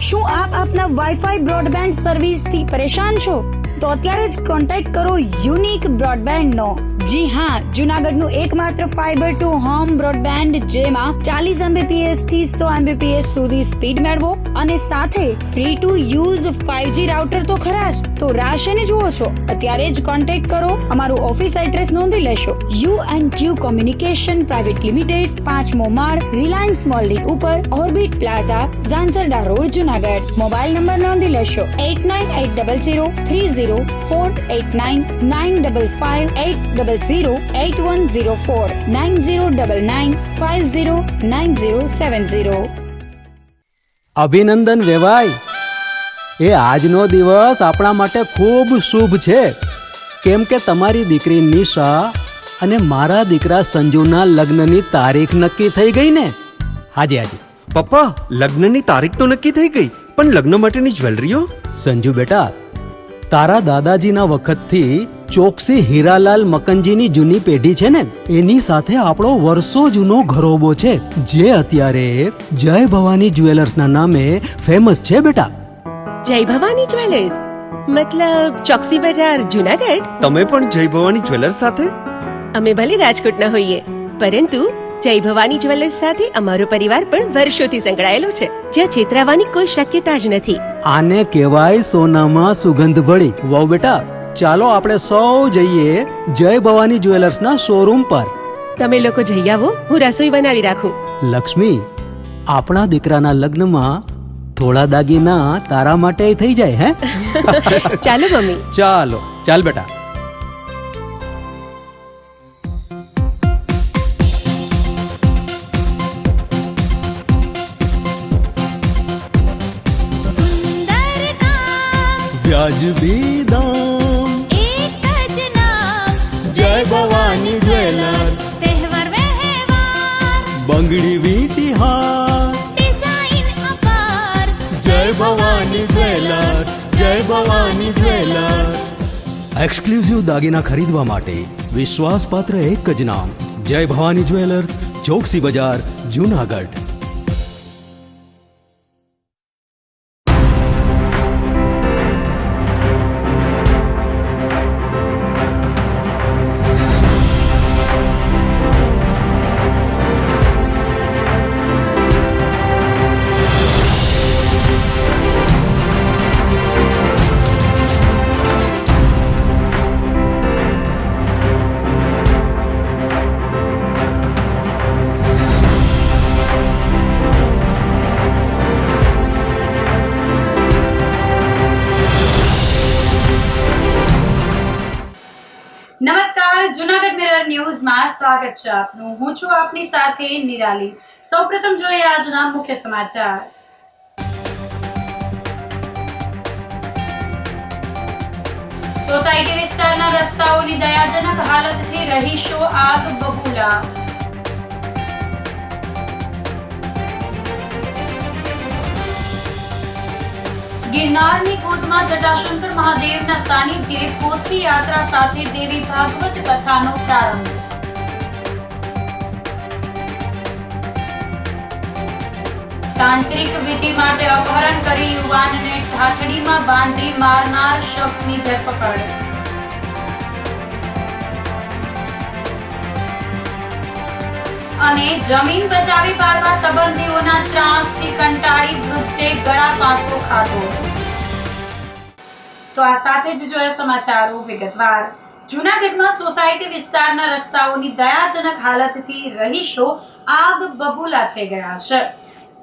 શું આપ આપના વાઈફાઈ બ્રોડબેન્ડ સર્વિસ થી પરેશાન છો? તો અત્યારે જ કોન્ટેક્ટ કરો યુનિક બ્રોડબેન્ડ નો. જી હા, જુનાગઢનું એકમાત્ર ફાઈબર ટુ હોમ બ્રોડબેન્ડ, જેમાં 40 Mbps થી 100 Mbps સુધી સ્પીડ મેળવો અને સાથે free to use 5G router તો ખરા જ. તો રાહ શેની જુઓ છો? અત્યારે જ કોન્ટેક્ટ કરો. અમારું ઓફિસ એડ્રેસ નોંધી લેશો. U&Q કોમ્યુનિકેશન પ્રાઇવેટ લિમિટેડ, 5મો માળ, રિલાયન્સ મોલની ઉપર, orbit plaza, Zanzarda road, Junagadh. Mobile number નોંધી લેશો 8980030489 95580808104 9099509070. અભિનંદન વેવાય. એ આજનો દિવસ આપણા માટે ખૂબ શુભ છે, કેમ કે તમારી દીકરી નિશા અને મારા દીકરા સંજુના લગ્નની તારીખ નક્કી થઈ ગઈ ને. હાજી હાજી પપ્પા, લગ્નની તારીખ તો નક્કી થઈ ગઈ, પણ લગ્ન માટેની જ્વેલરીઓ? સંજુ બેટા, તારા દાદાજીના વખતથી ચોકસી હીરાલાલ મકનજીની જૂની પેઢી છે ને, એની સાથે આપણો વર્ષો જૂનો ઘરોબો છે, જે અત્યારે જય ભવાની જ્વેલર્સના નામે ફેમસ છે બેટા. જય ભવાની જ્વેલર્સ મતલબ ચોકસી બજાર, જુનાગઢ? તમે પણ જય ભવાની જ્વેલર્સ સાથે? અમે ભલે રાજકોટના હોઈએ, પરંતુ જય ભવાની જ્વેલર્સ સાથે અમારો પરિવાર પણ વર્ષોથી સંકળાયેલો છે, જ્યાં છેતરાવાની કોઈ શક્યતા જ નથી. આને કહેવાય સોનામાં સુગંધ ભળી. વાવ બેટા, ચાલો આપણે સૌ જઈએ જય ભવાની જ્વેલર્સના શોરૂમ પર. તમે લોકો જઈ આવો, હું રસોઈ બનાવી રાખું. લક્ષ્મી, આપણા દીકરાના લગ્નમાં થોડા દાગીના તારા માટે થઈ જાય. હે ચાલો મમ્મી. ચાલો ચાલ બેટા. વ્યાજબી દામ, એક જ નામ, જય ભવાની જ્વેલર્સ. તહેવાર વ્યવહાર, બંગડી વીંટી હાર, ડિઝાઇન અપાર, જય ભવાની જ્વેલર્સ, જય ભવાની જ્વેલર્સ. એક્સક્લુઝિવ દાગીના ખરીદવા માટે વિશ્વાસપાત્ર એક જ નામ, જય ભવાની જ્વેલર્સ, ચોકસી બજાર, જુનાગઢ. નમસ્કાર, જુનાગઢ મિરર ન્યૂઝમાં સ્વાગત છે આપનું. હું છું આપની સાથે નિરાલી. સૌપ્રથમ જોઈએ આજના મુખ્ય સમાચાર. સોસાયટી વિસ્તારના રસ્તાઓની દયાજનક હાલતથી રહીશો આગ બબૂલા. ગિરનારની ગોદમાં જટાશંકર મહાદેવના સાનિધ્યે પોથી યાત્રા સાથે દેવી ભાગવત કથાનો પ્રારંભ. તાંત્રિક વિધિ માટે અપહરણ કરી યુવાનને ઠાઠડીમાં બાંધી મારનાર શખ્સની ધરપકડ. અને જમીન બચાવી પાડવા સંબંધીઓના ત્રાસથી કંટાળી વૃદ્ધે ગળા પાસો ખાધો. તો આ સાથે જ જોયા સમાચારો વિગતવાર. જૂનાગઢમાં સોસાયટી વિસ્તારના રસ્તાઓની દયાજનક હાલતથી રહીશો આગ બબૂલા થઈ ગયા છે.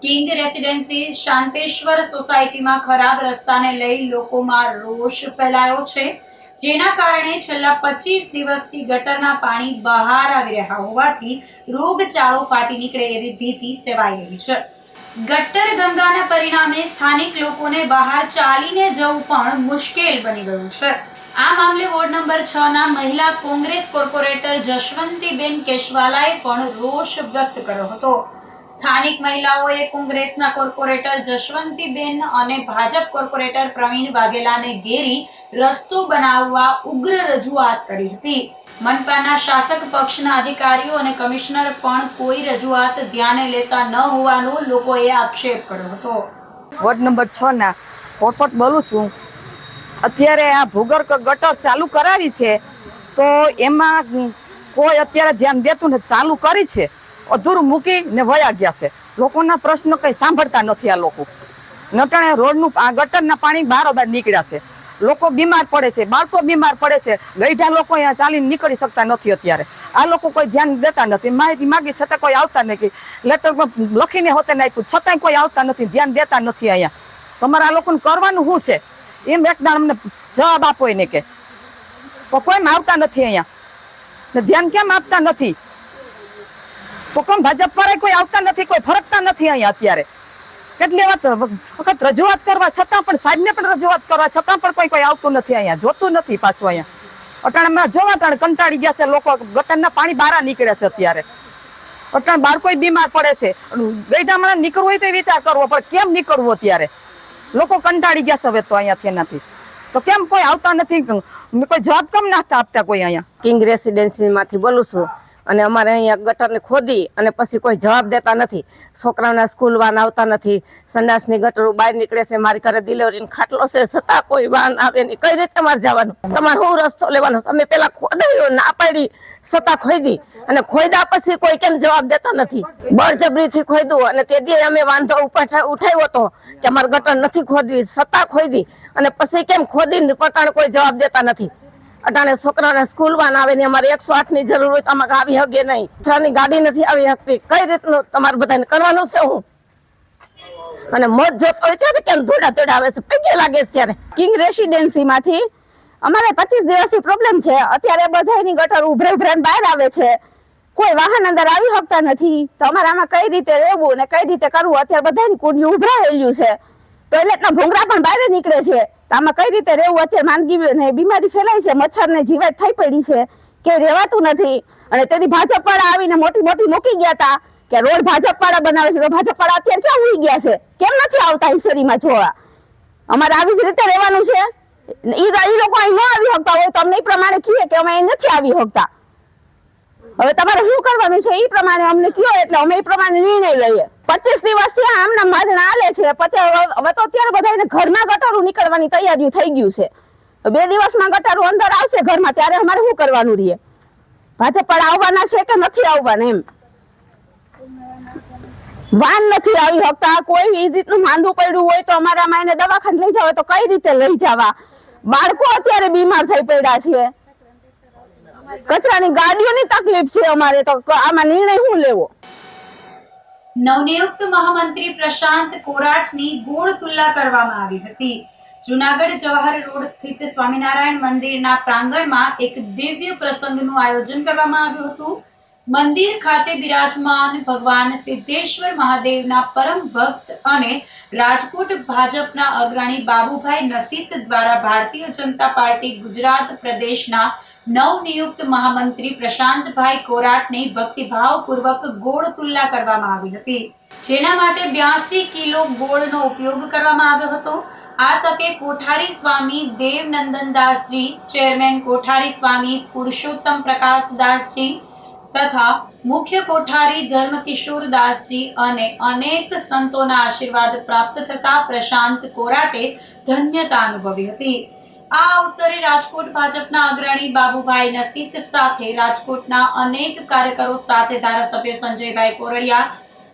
કિંગ રેસિડેન્સી શાંતેશ્વર સોસાયટીમાં ખરાબ રસ્તાને લઈ લોકોમાં રોષ ફેલાયો છે, જેના કારણે છેલ્લા 25 દિવસથી ગટરના પાણી બહાર આવી રહ્યા હોવાથી રોગચાળો ફાટી નીકળે એવી ભીતિ સેવાઈ રહી છે. ગટર ગંગાના પરિણામે સ્થાનિક લોકોને બહાર ચાલીને જવું પણ મુશ્કેલ બની ગયું છે. આ મામલે વોર્ડ નંબર 6 ના મહિલા કોંગ્રેસ કોર્પોરેટર જશવંતીબેન કેશવાલાએ પણ રોષ વ્યક્ત કર્યો હતો. સ્થાનિક મહિલાઓએ કોંગ્રેસના કોર્પોરેટર જશવંતીબેન અને ભાજપ કોર્પોરેટર પ્રવીણ વાઘેલાને ઘેરી રસ્તો બનાવવા ઉગ્ર રજૂઆત કરી હતી. મનપાના શાસક પક્ષના અધિકારીઓ અને કમિશનર પણ કોઈ રજૂઆત ધ્યાને લેતા ન હોવાનો લોકોએ આક્ષેપ કર્યો હતો. વોર્ડ નંબર 6 ના પોપટ બોલું છું. અત્યારે આ ભૂગર્ભ ગટર ચાલુ કરાવી છે તો એમાં કોઈ અત્યારે ધ્યાન દેતું નથી. ચાલુ કરી છે, અધૂરું મૂકીને વયા ગયા છે. લોકોના પ્રશ્નો કઈ સાંભળતા નથી આ લોકો. નટાણે રોડનું આ ગટરના પાણી બારોબાર નીકળ્યા છે. લોકો બીમાર પડે છે, બાળકો બીમાર પડે છે. ગઈઢા લોકો અહીંયા ચાલીને નીકળી શકતા નથી. અત્યારે આ લોકો કોઈ ધ્યાન દેતા નથી. માહિતી માગી છતાં કોઈ આવતા નથી. લેટરમાં લખીને હોતે નાખ્યું છતાંય કોઈ આવતા નથી, ધ્યાન દેતા નથી. અહીંયા તમારે આ લોકોને કરવાનું શું છે એમ એકદમ અમને જવાબ આપો એને કે કોઈ આવતા નથી અહીંયા. ધ્યાન કેમ આપતા નથી? તો કેમ ભાજપ પર કોઈ આવતા નથી, કોઈ ફરકતા નથી અહીંયા. અત્યારે કેટલી વખત રજૂઆત કરવા છતાં પણ સાહેબને પણ રજૂઆત કરવા છતાં પણ કોઈ આવતું નથી અહીંયા, જોતું નથી પાછું અહીંયા. અટાણે જોવા તાણે કંટાળી ગયા છે લોકો. ગટરના પાણી બહાર નીકળે છે અત્યારે. અટાણે બાળકો બીમાર પડે છે. ગઈઢામાં નીકળવું હોય તો વિચાર કરવો પણ કેમ નીકળવું અત્યારે? લોકો કંટાળી ગયા છે હવે તો અહીંયાથી એનાથી. તો કેમ કોઈ આવતા નથી? કોઈ જવાબ કેમ નાખતા આપતા કોઈ અહીંયા? કિંગ રેસિડેન્સી માંથી બોલું છું અને અમારે અહીંયા ગટરને ખોદી અને પછી કોઈ જવાબ દેતા નથી. છોકરાઓના સ્કૂલ વાન આવતા નથી. સંડાસની ગટરો બહાર નીકળે છે. મારી ઘરે ડિલિવરીનો ખાટલો છે છતાં કોઈ વાન આવે નહીં. કઈ રીતે અમારે જવાનું? તમારે શું રસ્તો લેવાનો? અમે પેલા ખોદાયો ના પાડી છતાં ખોદી અને ખોદા પછી કોઈ કેમ જવાબ દેતા નથી? બળજબરીથી ખોદ્યું અને તે દી અમે વાંધો ઉઠાવ્યો હતો કે અમારે ગટર નથી ખોદવી, છતાં ખોદી અને પછી કેમ ખોદીને પટાણ કોઈ જવાબ દેતા નથી. અટાણે છોકરાઓને સ્કૂલ વાન આવે ને અમારે 108 ની જરૂર હોય તો અમારે આવી શકે નહીં. ની ગાડી નથી આવી શકતી. કઈ રીતનું તમારે બધાને કરવાનું છે? હું અને મોત જોતો હોય ત્યારે કેમ થોડા આવે છે? પગે લાગે છે ત્યારે. કિંગ રેસિડેન્સી માંથી અમારે 25 દિવસથી પ્રોબ્લેમ છે. અત્યારે બધાની ગટર ઉભરાઈને બહાર આવે છે. કોઈ વાહન અંદર આવી શકતા નથી. તો અમારે આમાં કઈ રીતે રહેવું ને કઈ રીતે કરવું? અત્યારે બધાની કુંડિયું ઉભરાયેલું છે. ટોયલેટના ભૂંગળા પણ બહાર નીકળે છે. આમાં કઈ રીતે રહેવું? અત્યારે માંદગી ને બીમારી ફેલાય છે, મચ્છર ને જીવાત થઈ પડી છે કે રહેવાતું નથી. અને તેની ભાજપ વાળા આવીને મોટી મૂકી ગયા હતા કે રોડ ભાજપ વાળા બનાવે છે. તો ભાજપ વાળા અત્યારે ક્યાં ઉઈ ગયા છે? કેમ નથી આવતા ઈસરીમાં જોવા? અમારે આવી જ રીતે રહેવાનું છે. ઈ લોકો અહીં ન આવી શકતા હોય તો અમને એ પ્રમાણે કહીએ કે અમે અહીં નથી આવી શકતા. હવે તમારે શું કરવાનું છે એ પ્રમાણે અમને કયો એટલે અમે એ પ્રમાણે નિર્ણય લઈએ. 25 દિવસથી આમના માધના હાલે છે. પછી હવે તો અત્યારે બધાને ઘરમાં ગટરો નીકળવાની તૈયારીઓ થઈ ગયું છે. 2 દિવસમાં ગટરો અંદર આવશે ઘરમાં ત્યારે અમારે શું કરવાનું રહીએ? ભાજપ પણ આવવાના છે કે નથી આવવાના એમ? વાન નથી આવી શકતા. કોઈ રીતનું માંદું પડ્યું હોય તો અમારા માને દવાખાને લઈ જવા તો કઈ રીતે લઈ જવા? બાળકો અત્યારે બીમાર થઈ પડ્યા છે. કચરાની ગાડીઓની તકલીફ છે અમારે. તો આમાં નિર્ણય શું લેવો? નવનિયુક્ત મહામંત્રી પ્રશાંત કોરાટની ગોળ તુલના કરવામાં આવી હતી. જૂનાગઢ જવાહર રોડ સ્થિત સ્વામિનારાયણ મંદિરના પ્રાંગણમાં એક દિવ્ય પ્રસંગનું આયોજન કરવામાં આવ્યું હતું. મંદિર ખાતે બિરાજમાન ભગવાન સિદ્ધેશ્વર મહાદેવના પરમ ભક્ત અને રાજકોટ ભાજપના અગ્રણી બાબુભાઈ નસીત દ્વારા ભારતીય જનતા પાર્ટી ગુજરાત પ્રદેશના નવનિયુક્ત મહામંત્રી પ્રશાંતભાઈ કોરાટની ભક્તિભાવપૂર્વક ગોળ તુલના કરવામાં આવી હતી, જેના માટે 82 કિલો ગોળનો ઉપયોગ કરવામાં આવ્યો હતો. આ તકે કોઠારી સ્વામી દેવનંદનદાસજી, ચેરમેન કોઠારી સ્વામી પુરુષોત્તમ પ્રકાશદાસજી તથા મુખ્ય કોઠારી ધર્મકિશોરદાસજી અને અનેક સંતોના આશીર્વાદ પ્રાપ્ત થતા પ્રશાંત કોરાટે ધન્યતા અનુભવી હતી. આ અવસરે રાજકોટ ભાજપના અગ્રણી બાબુભાઈ નસીત સાથે રાજકોટના અનેક કાર્યકરો સાથે ધારાસભ્ય સંજયભાઈ કોરડિયા,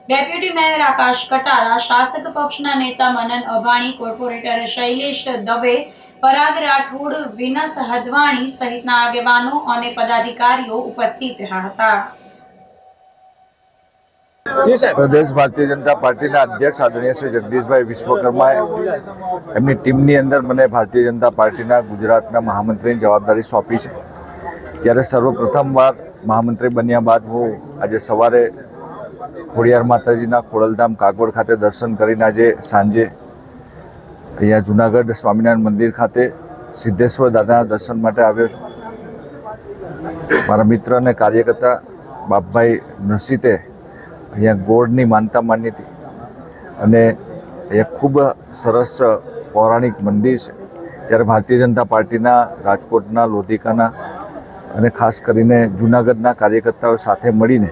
ડેપ્યુટી મેયર આકાશ કટારા, શાસક પક્ષના નેતા મનન અભાણી, કોર્પોરેટર શૈલેષ દવે, પરાગ રાઠોડ, વિનસ હદવાણી સહિતના આગેવાનો અને પદાધિકારીઓ ઉપસ્થિત રહ્યા હતા. પ્રદેશ ભારતીય જનતા પાર્ટીના અધ્યક્ષ આદરણીય શ્રી જગદીશભાઈ વિશ્વકર્માએ એમની ટીમની અંદર મને ભારતીય જનતા પાર્ટીના ગુજરાતના મહામંત્રીની જવાબદારી સોંપી છે. ત્યારે સર્વપ્રથમવાર મહામંત્રી બન્યા બાદ હું આજે સવારે ખોડિયાર માતાજીના ખોડલધામ કાગવડ ખાતે દર્શન કરીને આજે સાંજે અહીંયા જૂનાગઢ સ્વામિનારાયણ મંદિર ખાતે સિદ્ધેશ્વર દાદાના દર્શન માટે આવ્યો છું. મારા મિત્ર અને કાર્યકર્તા બાપભાઈ નસીતે અહીંયા ગોળની માનતા માની હતી અને અહીંયા ખૂબ સરસ પૌરાણિક મંદિર છે. ત્યારે ભારતીય જનતા પાર્ટીના રાજકોટના, લોધિકાના અને ખાસ કરીને જૂનાગઢના કાર્યકર્તાઓ સાથે મળીને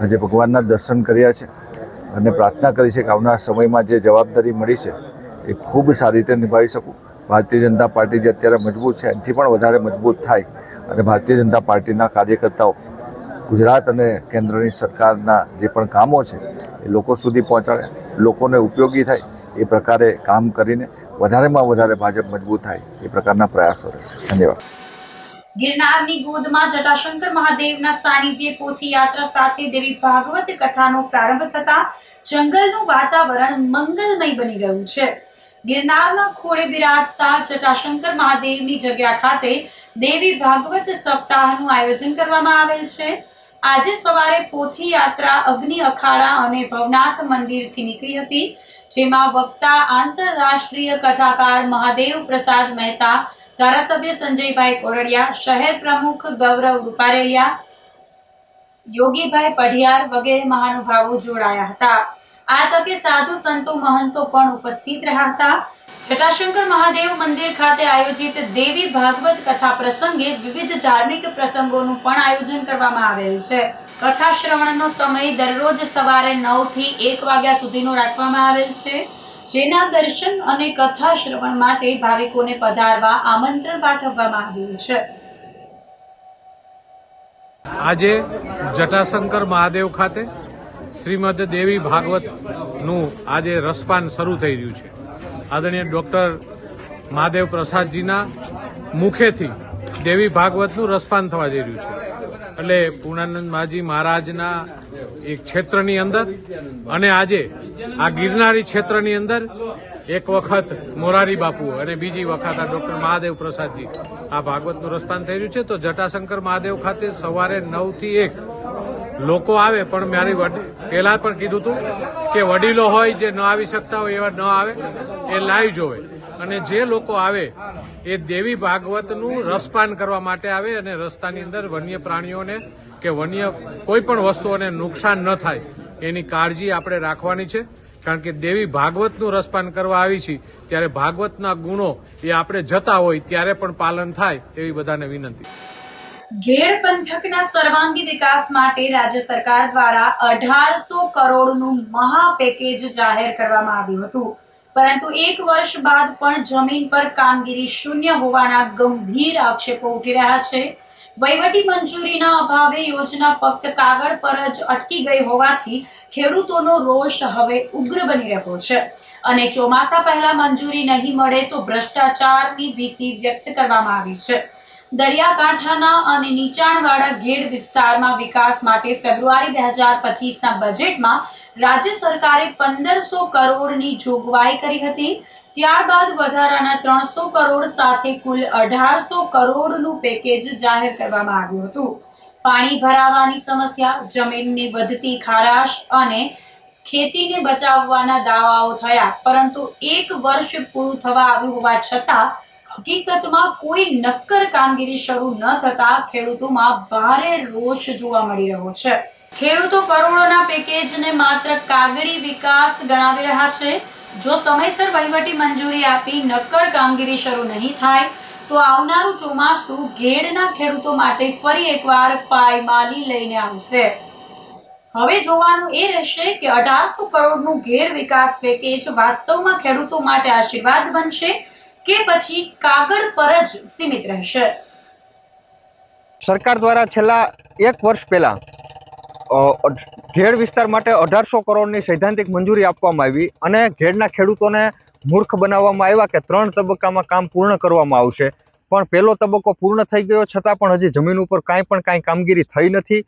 આજે ભગવાનના દર્શન કર્યા છે. અને પ્રાર્થના કરી છે કે આવનાર સમયમાં જે જવાબદારી મળી છે એ ખૂબ સારી રીતે નિભાવી શકું. ભારતીય જનતા પાર્ટી જે અત્યારે મજબૂત છે એનાથી પણ વધારે મજબૂત થાય અને ભારતીય જનતા પાર્ટીના કાર્યકર્તાઓ ગુજરાત અને કેન્દ્રની સરકારના જે પણ કામો છે એ લોકો સુધી પહોંચાડે, લોકોને ઉપયોગી થાય એ પ્રકારે કામ કરીને વધારેમાં વધારે ભાજપ મજબૂત થાય એ પ્રકારના પ્રયાસો રહેશે. ધન્યવાદ. ગિરનારની ગોદમાં જટાશંકર મહાદેવના સાનિધ્યે પોથી યાત્રા સાથે દેવી ભાગવત કથાનો પ્રારંભ થતા જંગલનું વાતાવરણ મંગલમય બની ગયું છે. ગિરનારના ખોળે બિરાજતા જટાશંકર મહાદેવની જગ્યા ખાતે દેવી ભાગવત સપ્તાહનું આયોજન કરવામાં આવેલ છે. આજે સવારે પોથી યાત્રા અગ્નિ અખાડા અને ભવનાથ મંદિરથી નીકળી હતી, જેમાં વક્તા આંતરરાષ્ટ્રીય કથાકાર મહાદેવ પ્રસાદ મહેતા, ધારાસભ્ય સંજયભાઈ કોરડિયા, શહેર પ્રમુખ ગૌરવ રૂપારેલિયા, યોગીભાઈ પઢિયાર વગેરે મહાનુભાવો જોડાયા હતા. આ તકે સાધુ સંતો મહંતો પણ ઉપસ્થિત રહ્યા હતા. જટાશંકર મહાદેવ મંદિર ખાતે આયોજિત દેવી ભાગવત કથા પ્રસંગે વિવિધ ધાર્મિક પ્રસંગોનું પણ આયોજન કરવામાં આવેલ છે. કથા શ્રવણનો સમય દરરોજ સવારે 9 થી 1 વાગ્યા સુધીનો રાખવામાં આવેલ છે, જેના દર્શન અને કથા શ્રવણ માટે ભાવિકોને પધારવા આમંત્રણ પાઠવવામાં આવ્યું છે. આજે જટાશંકર મહાદેવ ખાતે શ્રીમદ દેવી ભાગવતનું આજે રસપાન શરૂ થઈ રહ્યું છે. આદરણીય ડૉક્ટર મહાદેવ પ્રસાદજીના મુખેથી દેવી ભાગવતનું રસપાન થવા જઈ રહ્યું છે. એટલે પૂર્ણાનંદ મહાજી મહારાજના એક ક્ષેત્રની અંદર અને આજે આ ગિરનારી ક્ષેત્રની અંદર એક વખત મોરારી બાપુ અને બીજી વખત આ ડૉક્ટર મહાદેવ પ્રસાદજી આ ભાગવતનું રસપાન થઈ રહ્યું છે. તો જટાશંકર મહાદેવ ખાતે સવારે 9 થી 1 લોકો આવે, પણ મારી પહેલા પણ કીધું હતું કે વડીલો હોય જે ન આવી શકતા હોય એવા ન આવે, એ લાઈવ જોવે. અને જે લોકો આવે એ દેવી ભાગવતનું રસપાન કરવા માટે આવે અને રસ્તાની અંદર વન્ય પ્રાણીઓને કે વન્ય કોઈ પણ વસ્તુઓને નુકસાન ન થાય એની કાળજી આપણે રાખવાની છે. કારણ કે દેવી ભાગવતનું રસપાન કરવા આવી છે ત્યારે ભાગવતના ગુણો એ આપણે જતા હોય ત્યારે પણ પાલન થાય એવી બધાને વિનંતી. ઘેડ પંથકના સર્વાંગી વિકાસ માટે રાજ્ય સરકાર દ્વારા 1800 કરોડનું મહા પેકેજ જાહેર કરવામાં આવ્યું હતું, પરંતુ 1 વર્ષ બાદ પણ જમીન પર કામગીરી શૂન્ય હોવાના ગંભીર આક્ષેપો ઉઠી રહ્યા છે. વહીવટી મંજૂરીના અભાવે યોજના ફક્ત કાગળ પર જ અટકી ગઈ હોવાથી ખેડૂતોનો રોષ હવે ઉગ્ર બની રહ્યો છે અને ચોમાસા પહેલા મંજૂરી નહીં મળે તો ભ્રષ્ટાચારની ભીતિ વ્યક્ત કરવામાં આવી છે. દરિયાકાંઠાના અને નીચાણવાળા ઘેડ વિસ્તારમાં વિકાસ માટે ફેબ્રુઆરી 2025ના બજેટમાં રાજ્ય સરકારે 1500 કરોડની જોગવાઈ કરી હતી. ત્યારબાદ વધારાના 300 કરોડ સાથે કુલ 1800 કરોડનું પેકેજ જાહેર કરવામાં આવ્યું હતું. પાણી ભરાવાની સમસ્યા, જમીનની વધતી ખારાશ અને ખેતીને બચાવવાના દાવાઓ થયા, પરંતુ 1 વર્ષ પૂરું થવા આવ્યું હોવા છતાં હકીકતમાં કોઈ નક્કર કામગીરી શરૂ ન થતા ખેડૂતોમાં ભારે રોષ જોવા મળી રહ્યો છે. ખેડૂતો કરોડોના પેકેજને માત્ર કાગળી વિકાસ ગણાવી રહ્યા છે. જો સમયસર વહીવટી મંજૂરી આપી નક્કર કામગીરી શરૂ નહીં થાય તો આવનારું ચોમાસું ઘેડના ખેડૂતો માટે ફરી એકવાર પાયમાલી લઈને આવશે. હવે જોવાનું એ રહેશે કે 1800 કરોડનું ઘેડ વિકાસ પેકેજ વાસ્તવમાં ખેડૂતો માટે આશીર્વાદ બનશે કે પછી કાગળ પર જ સીમિત રહેશે. સરકાર દ્વારા છેલ્લા 1 વર્ષ પહેલા ઘેડ વિસ્તાર માટે 1800 કરોડની સૈદ્ધાંતિક મંજૂરી આપવામાં આવી અને ઘેડના ખેડૂતોને મૂર્ખ બનાવવામાં આવ્યા કે 3 તબક્કામાં કામ પૂર્ણ કરવામાં આવશે. પણ પહેલો તબક્કો પૂર્ણ થઈ ગયો છતાં પણ હજી જમીન ઉપર કાંઈ કામગીરી થઈ નથી.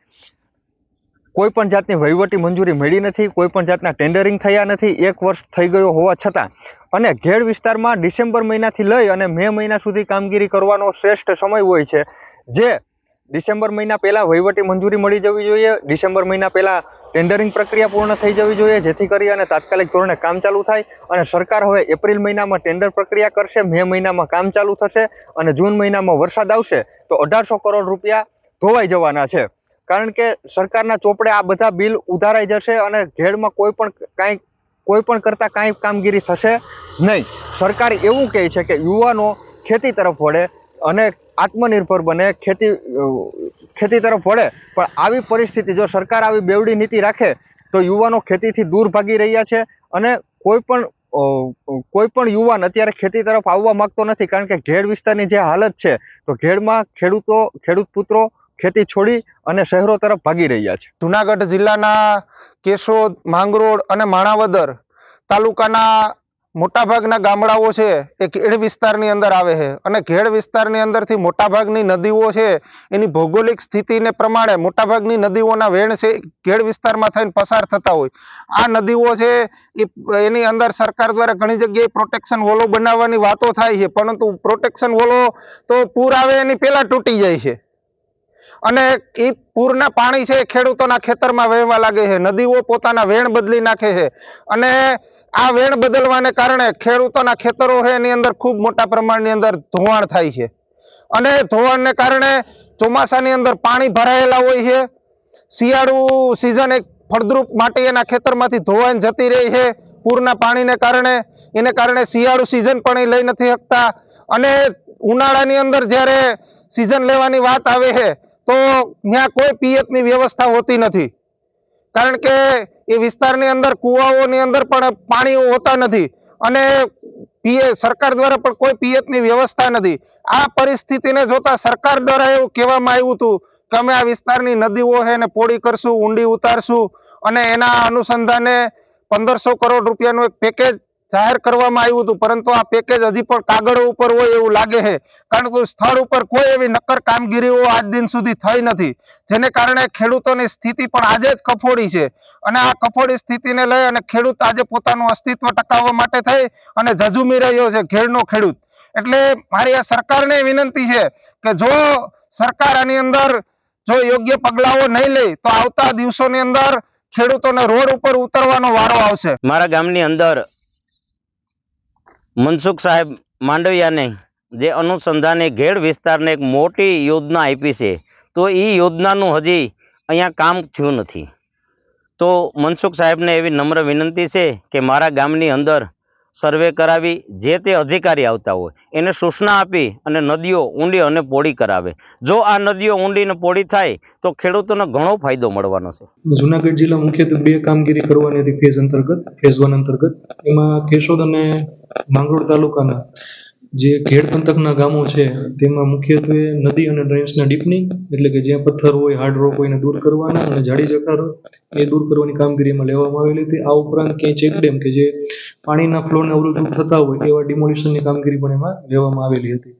કોઈ પણ જાતની વહીવટી મંજૂરી મળી નથી, કોઈ પણ જાતના ટેન્ડરિંગ થયા નથી. 1 વર્ષ થઈ ગયો હોવા છતાં અને ઘેડ વિસ્તારમાં ડિસેમ્બર મહિનાથી લઈ અને મે મહિના સુધી કામગીરી કરવાનો શ્રેષ્ઠ સમય હોય છે. જે ડિસેમ્બર મહિના પહેલા વહીવટી મંજૂરી મળી જવી જોઈએ, ડિસેમ્બર મહિના પહેલા ટેન્ડરિંગ પ્રક્રિયા પૂર્ણ થઈ જવી જોઈએ, જેથી કરી અને તાત્કાલિક ધોરણે કામ ચાલુ થાય. અને સરકાર હવે એપ્રિલ મહિનામાં ટેન્ડર પ્રક્રિયા કરશે, મે મહિનામાં કામ ચાલુ થશે અને જૂન મહિનામાં વરસાદ આવશે તો 1800 કરોડ રૂપિયા ધોવાઈ જવાના છે. કારણ કે સરકારના ચોપડે આ બધા બિલ ઉધારાઈ જશે અને ઘેડમાં કોઈ પણ કરતા કાંઈ કામગીરી થશે નહીં. સરકાર એવું કહે છે કે યુવાનો ખેતી તરફ વળે અને આત્મનિર્ભર બને, ખેતી તરફ વળે, પણ આવી પરિસ્થિતિ જો સરકાર આવી બેવડી નીતિ રાખે તો યુવાનો ખેતીથી દૂર ભાગી રહ્યા છે અને કોઈ પણ યુવાન અત્યારે ખેતી તરફ આવવા માંગતો નથી, કારણ કે ઘેડ વિસ્તારની જે હાલત છે તો ઘેડમાં ખેડૂત પુત્રો ખેતી છોડી અને શહેરો તરફ ભાગી રહ્યા છે. જુનાગઢ જિલ્લાના કેશોદ, માંગરોળ અને માણાવદર તાલુકાના મોટાભાગના ગામડાઓ છે એ ઘેડ વિસ્તારની અંદર આવે છે અને ઘેડ વિસ્તારની અંદરથી મોટાભાગની નદીઓ છે એની ભૌગોલિક સ્થિતિને પ્રમાણે મોટાભાગની નદીઓના વેણ છે ઘેડ વિસ્તારમાં થઈને પસાર થતા હોય. આ નદીઓ છે એની અંદર સરકાર દ્વારા ઘણી જગ્યાએ પ્રોટેક્શન વોલો બનાવવાની વાતો થાય છે, પરંતુ પ્રોટેક્શન વોલો તો પૂર આવે એની પહેલા તૂટી જાય છે અને એ પૂરના પાણી છે ખેડૂતોના ખેતરમાં વહેવા લાગે છે. નદીઓ પોતાના વેણ બદલી નાખે છે અને આ વેણ બદલવાને કારણે ખેડૂતોના ખેતરો છે એની અંદર ખૂબ મોટા પ્રમાણની અંદર ધોવાણ થાય છે અને ધોવાણને કારણે ચોમાસાની અંદર પાણી ભરાયેલા હોય છે. શિયાળુ સિઝન એક ફળદ્રુપ માટી એના ખેતરમાંથી ધોવાઈને જતી રહી છે પૂરના પાણીને કારણે. એને કારણે શિયાળુ સિઝન પણ એ લઈ નથી શકતા અને ઉનાળાની અંદર જ્યારે સિઝન લેવાની વાત આવે છે તો ત્યાં કોઈ પિયતની વ્યવસ્થા હોતી નથી, કારણ કે એ વિસ્તારની અંદર કુવાઓની અંદર પણ પાણી હોતા નથી અને સરકાર દ્વારા પણ કોઈ પિયતની વ્યવસ્થા નથી. આ પરિસ્થિતિને જોતા સરકાર દ્વારા એવું કહેવામાં આવ્યું હતું કે અમે આ વિસ્તારની નદીઓ છે એને પોળી કરશું, ઊંડી ઉતારશું અને એના અનુસંધાને 1500 કરોડ રૂપિયાનું એક પેકેજ જાહેર કરવામાં આવ્યું હતું, પરંતુ આ પેકેજ હજી પણ કાગળ ઉપર હોય એવું લાગે છે, કારણ કે સ્થળ ઉપર કોઈ એવી નક્કર કામગીરીઓ આજ દિન સુધી થઈ નથી, જેને કારણે ખેડૂતોની સ્થિતિ પણ આજે જ કફોડી છે અને આ કફોડી સ્થિતિને લઈ અને ખેડૂત આજે પોતાનું અસ્તિત્વ ટકાવવા માટે થઈ અને ઝઝૂમી રહ્યો છે ઘેડનો ખેડૂત. એટલે મારી આ સરકારને વિનંતી છે કે જો સરકાર આની અંદર જો યોગ્ય પગલાઓ નહીં લે તો આવતા દિવસોની અંદર ખેડૂતોને રોડ ઉપર ઉતરવાનો વારો આવશે. મારા ગામની અંદર મનસુખ સાહેબ માંડવિયાને જે અનુસંધાને ઘેડ વિસ્તારને એક મોટી યોજના આપી છે, તો એ યોજનાનું હજી અહીંયા કામ થયું નથી. તો મનસુખ સાહેબને એવી નમ્ર વિનંતી છે કે મારા ગામની અંદર સર્વે કરાવી જે તે અધિકારી આવતા હોય એને સૂચના આપી અને નદીઓ ઊંડી અને પોળી કરાવે. જો આ નદીઓ ઊંડી અને પોળી થાય તો ખેડૂતોને ઘણો ફાયદો મળવાનો છે. જુનાગઢ જિલ્લા મુખ્યત્વે 2 કામગીરી કરવાની હતી ફેઝ 1 અંતર્ગત. એમાં કેશોદ અને માંગરોળ તાલુકાના જે ઘેડ પંથકના ગામો છે તેમાં મુખ્યત્વે નદી અને ડ્રેન્સના ડીપનિંગ, એટલે કે જ્યાં પથ્થર હોય, હાર્ડ રોક હોય એને દૂર કરવાના અને જાડી જકારો એ દૂર કરવાની કામગીરી એમાં લેવામાં આવેલી હતી. આ ઉપરાંત ક્યાંય ચેકડેમ કે જે પાણીના ફ્લોને અવરોધરૂપ થતા હોય એવા ડિમોલિશનની કામગીરી પણ એમાં લેવામાં આવેલી હતી,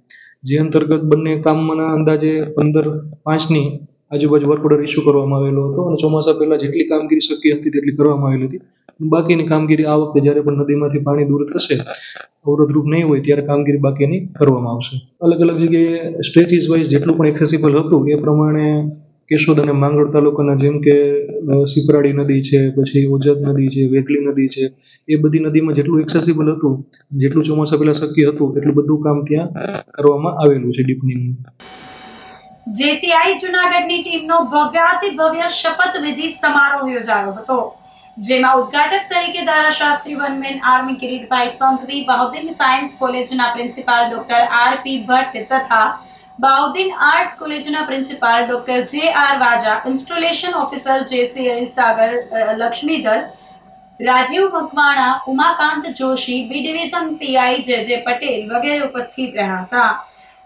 જે અંતર્ગત બંને કામના અંદાજે 15/5ની આજુબાજુ વર્ક ઓર્ડર ઇસ્યુ કરવામાં આવેલો હતો અને ચોમાસા પહેલા જેટલી કામગીરી શક્ય હતી તેટલી કરવામાં આવેલી હતી. બાકીની કામગીરી આ વખતે જ્યારે પણ નદીમાંથી પાણી દૂર થશે, અવરોધરૂપ નહીં હોય ત્યારે કામગીરી બાકીની કરવામાં આવશે. અલગ અલગ જગ્યાએ સ્ટ્રેચીસ વાઇઝ જેટલું પણ એક્સેસિબલ હતું એ પ્રમાણે કેશોદ અને માંગરોળ તાલુકાના જેમ કે સિપરાડી નદી છે, પછી ઓજત નદી છે, વેગલી નદી છે, એ બધી નદીમાં જેટલું એક્સેસિબલ હતું, જેટલું ચોમાસા પહેલા શક્ય હતું એટલું બધું કામ ત્યાં કરવામાં આવેલું છે ડીપનિંગનું. જેસીઆઈ જૂનાગઢની ટીમનો ભવ્યાતિભવ્ય શપથવિધિ સમારોહ યોજાયો હતો, જેમાં ઉદ્ઘાટક તરીકે ધારાશાસ્ત્રી one man army Kiritbhai Sanghvi, Bahauddin science કોલેજના પ્રિન્સિપાલ ડોક્ટર આર.પી. ભટ્ટ તથા બહાઉદ્દીન આર્ટ્સ કોલેજના principal doctor J R. Vaja, installation officer JCL Sagar Laxmidhar, Rajiv Makwana, Umakant Joshi, B division PI J Patel વગેરે ઉપસ્થિત રહ્યા હતા.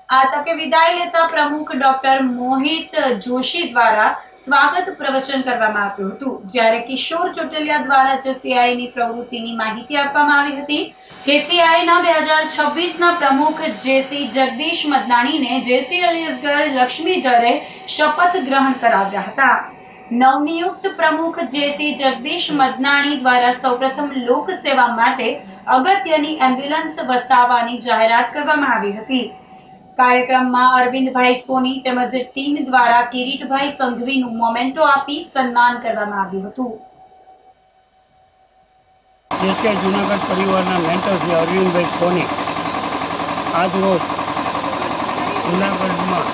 આ તકે વિદાય લેતા પ્રમુખ ડોક્ટર મોહિત જોશી દ્વારા સ્વાગત પ્રવચન કરવામાં આવ્યું હતું, જ્યારે કિશોર ચોટલિયા દ્વારા જેસીઆઈની પ્રવૃત્તિની માહિતી આપવામાં આવી હતી. જેસીઆઈના 2026ના પ્રમુખ જેસી જગદીશ મદનાણીને જેસી અલીસગઢ લક્ષ્મીધરે શપથ ગ્રહણ કરાવ્યા હતા. નવનિયુક્ત પ્રમુખ જેસી જગદીશ મદનાણી દ્વારા સૌપ્રથમ લોક સેવા માટે અગત્યની એમ્બ્યુલન્સ વસાવવાની જાહેરાત કરવામાં આવી હતી. કાર્યક્રમમાં અરવિંદભાઈ સોની તેમજ ટીમ દ્વારા કિરીટભાઈ સંઘવીનું મોમેન્ટો આપી સન્માન કરવામાં આવ્યું હતું. જેસીઆઈ જૂનાગઢ પરિવારના મેન્ટર શ્રી અરવિંદભાઈ સોની આજ રોજ જૂનાગઢમાં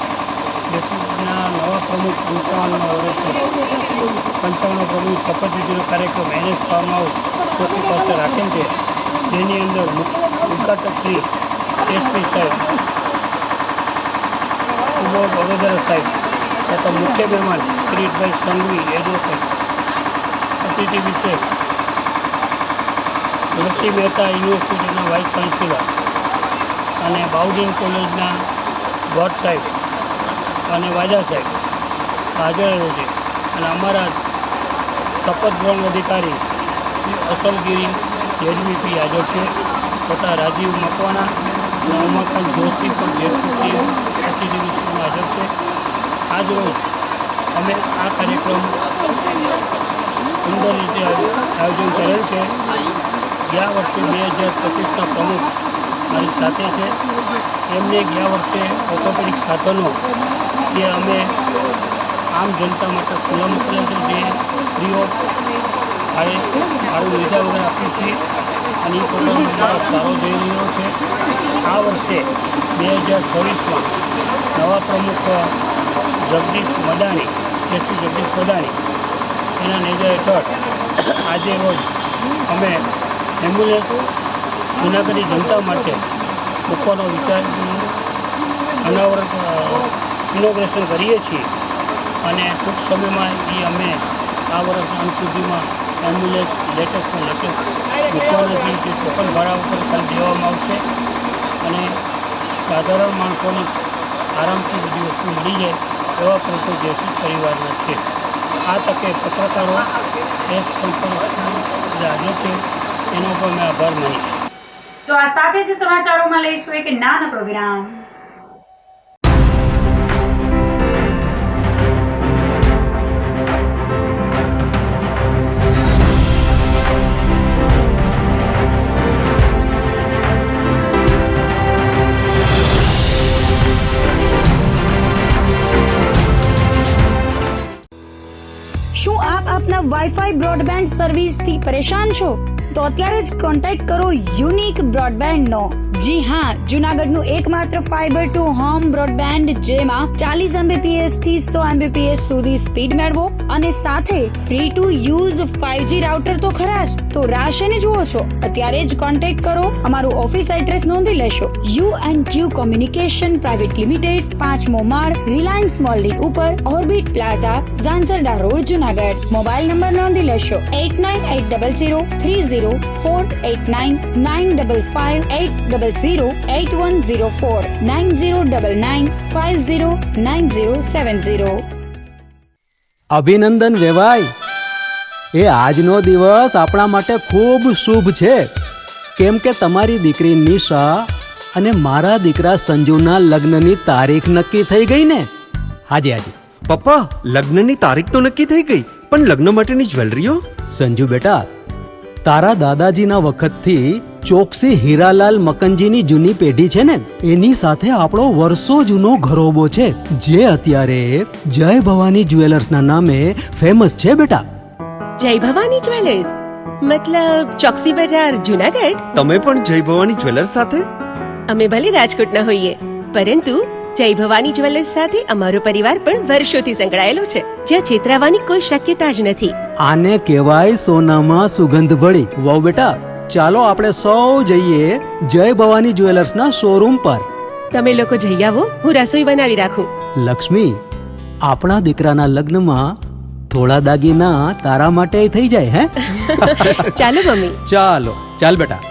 જેસીઆઈના નવા પ્રમુખ 55 પ્રમુખ શપથવિધિનો કાર્યક્રમ NS ફાર્મ હાઉસ ચોકી પાસે રાખેલ છે, જેની અંદર ઉદ્ઘાટક શ્રી એસપી સાહેબ, સુબોધ વડોદરા સાહેબ તથા મુખ્ય મહેમાન કિરીટભાઈ સંઘવી એડવોકેટ ફેસિલિટી વિશે લક્ષ્મી મહેતા યુનિવર્સિટીના વાઇસ ચાન્સેલર અને બાઉડિન કોલેજના બોર્ડ સાહેબ અને વાજા સાહેબ હાજર છે અને અમારા શપથ ગ્રહણ અધિકારી શ્રી અસલગીરી જેડવીપી હાજર છે તથા રાજીવ મકવાણા અને ઉમાકાંત જોશી પણ જેડવીપી અતિથિ વિશેષમાં હાજર છે. આજ રોજ અમે આ કાર્યક્રમ સુંદર રીતે આયોજન કરેલ છે. ગયા વર્ષે 2025ના પ્રમુખ મારી સાથે છે. એમને ગયા વર્ષે ઓર્થોપેડિક સાધનો જે અમે આમ જનતા માટે ખુલ્લા મૂકેલા છે, જે ફ્રી ઓફ ભાડું લીધા વગર આપીએ છીએ અને એ પ્રોગ્રામ અમારો સારો જઈ રહ્યો છે. આ વર્ષે 2026માં નવા પ્રમુખ જગદીશ મદાણી શ્રી જગદીશ મદાણી એના નેજા હેઠળ આજે રોજ અમે એમ્બ્યુલન્સ જૂનાગઢની જનતા માટે મૂકવાનો વિચાર ઇનોગ્રેશન કરીએ છીએ અને ટૂંક સમયમાં એ અમે આ વર્ષના અંત સુધીમાં એમ્બ્યુલન્સ લેટેસ્ટમાં લેટેસ્ટ મૂકવાના જે ટોકન ભાડા ઉપર ખાલી દેવામાં આવશે અને સાધારણ માણસોને આરામથી બધી વસ્તુ મળી જાય એવા પ્રયત્નો જેસી પરિવારના છે. આ તકે પત્રકારો પ્રેસ કોન્ફરન્સ હાજર છે એનો પણ મેં આભાર માનીશ. તો આ સાથે જ સમાચારોમાં લઈશું એક નાનકડો વિરામ. શું આપ આપના વાઈફાઈ બ્રોડબેન્ડ સર્વિસથી પરેશાન છો? તો અત્યારે જ કોન્ટેક્ટ કરો યુનિક બ્રોડબેન્ડ નો. જી હા, જુનાગઢનું એકમાત્ર ફાઈબર ટુ હોમ બ્રોડબેન્ડ જેમાં 40 Mbps થી 100 Mbps સુધી સ્પીડ મેળવો અને સાથે free to use 5G router તો ખરા જ. તો રાહ શેને જુઓ છો? અત્યારે જ કોન્ટેક્ટ કરો. અમારું ઓફિસ એડ્રેસ નોંધી લેશો. U&Q કોમ્યુનિકેશન પ્રાઇવેટ લિમિટેડ, 5મો માળ, રિલાયન્સ મોલની ઉપર, orbit plaza, Zanzarda road, Junagadh. Mobile number નોંધી લેશો 89803048995580808104 9099509070. અભિનંદન વેવાય. એ આજનો દિવસ આપણા માટે ખૂબ શુભ છે, કેમ કે તમારી દીકરી નિશા અને મારા દીકરા સંજુના લગ્નની તારીખ નક્કી થઈ ગઈ ને. હાજી હાજી પપ્પા, લગ્નની તારીખ તો નક્કી થઈ ગઈ, પણ લગ્ન માટેની જ્વેલરીઓ? સંજુ બેટા, તારા દાદાજીના વખતથી ચોકસી હીરાલાલ મકનજીની જૂની પેઢી છે ને, એની સાથે આપણો વર્ષો જૂનો ઘરોબો છે, જે અત્યારે જય ભવાની જ્વેલર્સના નામે ફેમસ છે બેટા. જય ભવાની જ્વેલર્સ મતલબ ચોકસી બજાર, જુનાગઢ? તમે પણ જય ભવાની જ્વેલર્સ સાથે? અમે ભલે રાજકોટના હોઈએ, પરંતુ જય ભવાની જ્વેલર્સ સાથે અમારો પરિવાર પણ વર્ષોથી સંકળાયેલો છે, જ્યાં છેતરાવાની કોઈ શક્યતા જ નથી. આને કહેવાય સોનામાં સુગંધ ભળી. વાવ બેટા, ચાલો આપણે સૌ જઈએ જય ભવાની જ્વેલર્સના શોરૂમ પર. તમે લોકો જઈ આવો, હું રસોઈ બનાવી રાખું. લક્ષ્મી, આપણા દીકરાના લગ્નમાં થોડા દાગીના તારા માટે થઈ જાય. હે ચાલો મમ્મી. ચાલો ચાલ બેટા.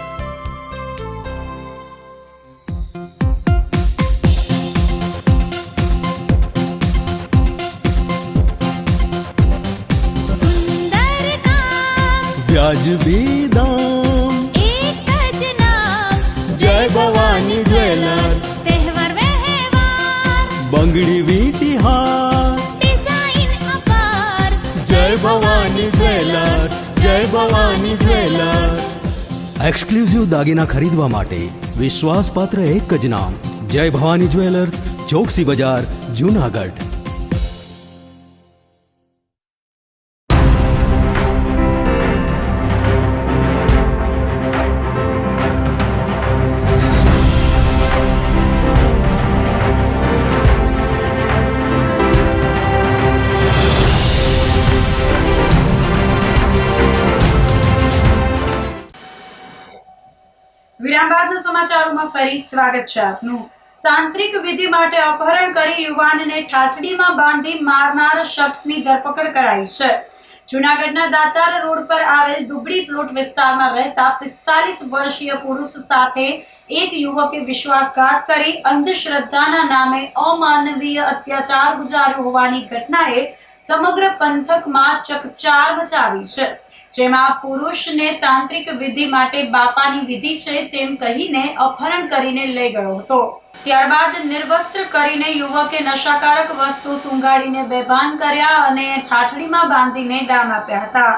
વ્યાજબી દામ, એક જ નામ, જય ભવાની જ્વેલર્સ. તહેવાર વ્યવહાર, બંગડી વીટી હાર, ડિઝાઇન અપાર, જય ભવાની જ્વેલર્સ, જય ભવાની જ્વેલર્સ. એક્સક્લુઝિવ દાગીના ખરીદવા માટે વિશ્વાસપાત્ર એક જ નામ, જય ભવાની જ્વેલર્સ, ચોકસી બજાર, જુનાગઢ. વિરામ બાદના સમાચારોમાં ફરી સ્વાગત છે આપનું. તાંત્રિક વિધિ માટે અપહરણ કરી યુવાનને ઠાઠડીમાં બાંધી મારનાર શખ્સની ધરપકડ કરાઈ છે. જૂનાગઢના દાતાર રોડ પર આવેલ દુબળી પ્લોટ વિસ્તારમાં રહેતા 45 વર્ષીય પુરુષ સાથે એક યુવકે વિશ્વાસઘાત કરી અંધશ્રદ્ધાના નામે અમાનવીય અત્યાચાર ગુજાર્યો હોવાની ઘટનાએ સમગ્ર પંથકમાં ચકચાર મચાવી છે, જેમાં પુરુષને તાંત્રિક વિધિ માટે બાપાની વિધિ છે તેમ કહીને અપહરણ કરીને લઈ ગયો હતો. ત્યારબાદ નિર્વસ્ત્ર કરીને યુવકે નશાકારક વસ્તુ સૂંઘાડીને બેભાન કર્યા અને ઠાઠડીમાં બાંધીને ડામ આપ્યા હતા.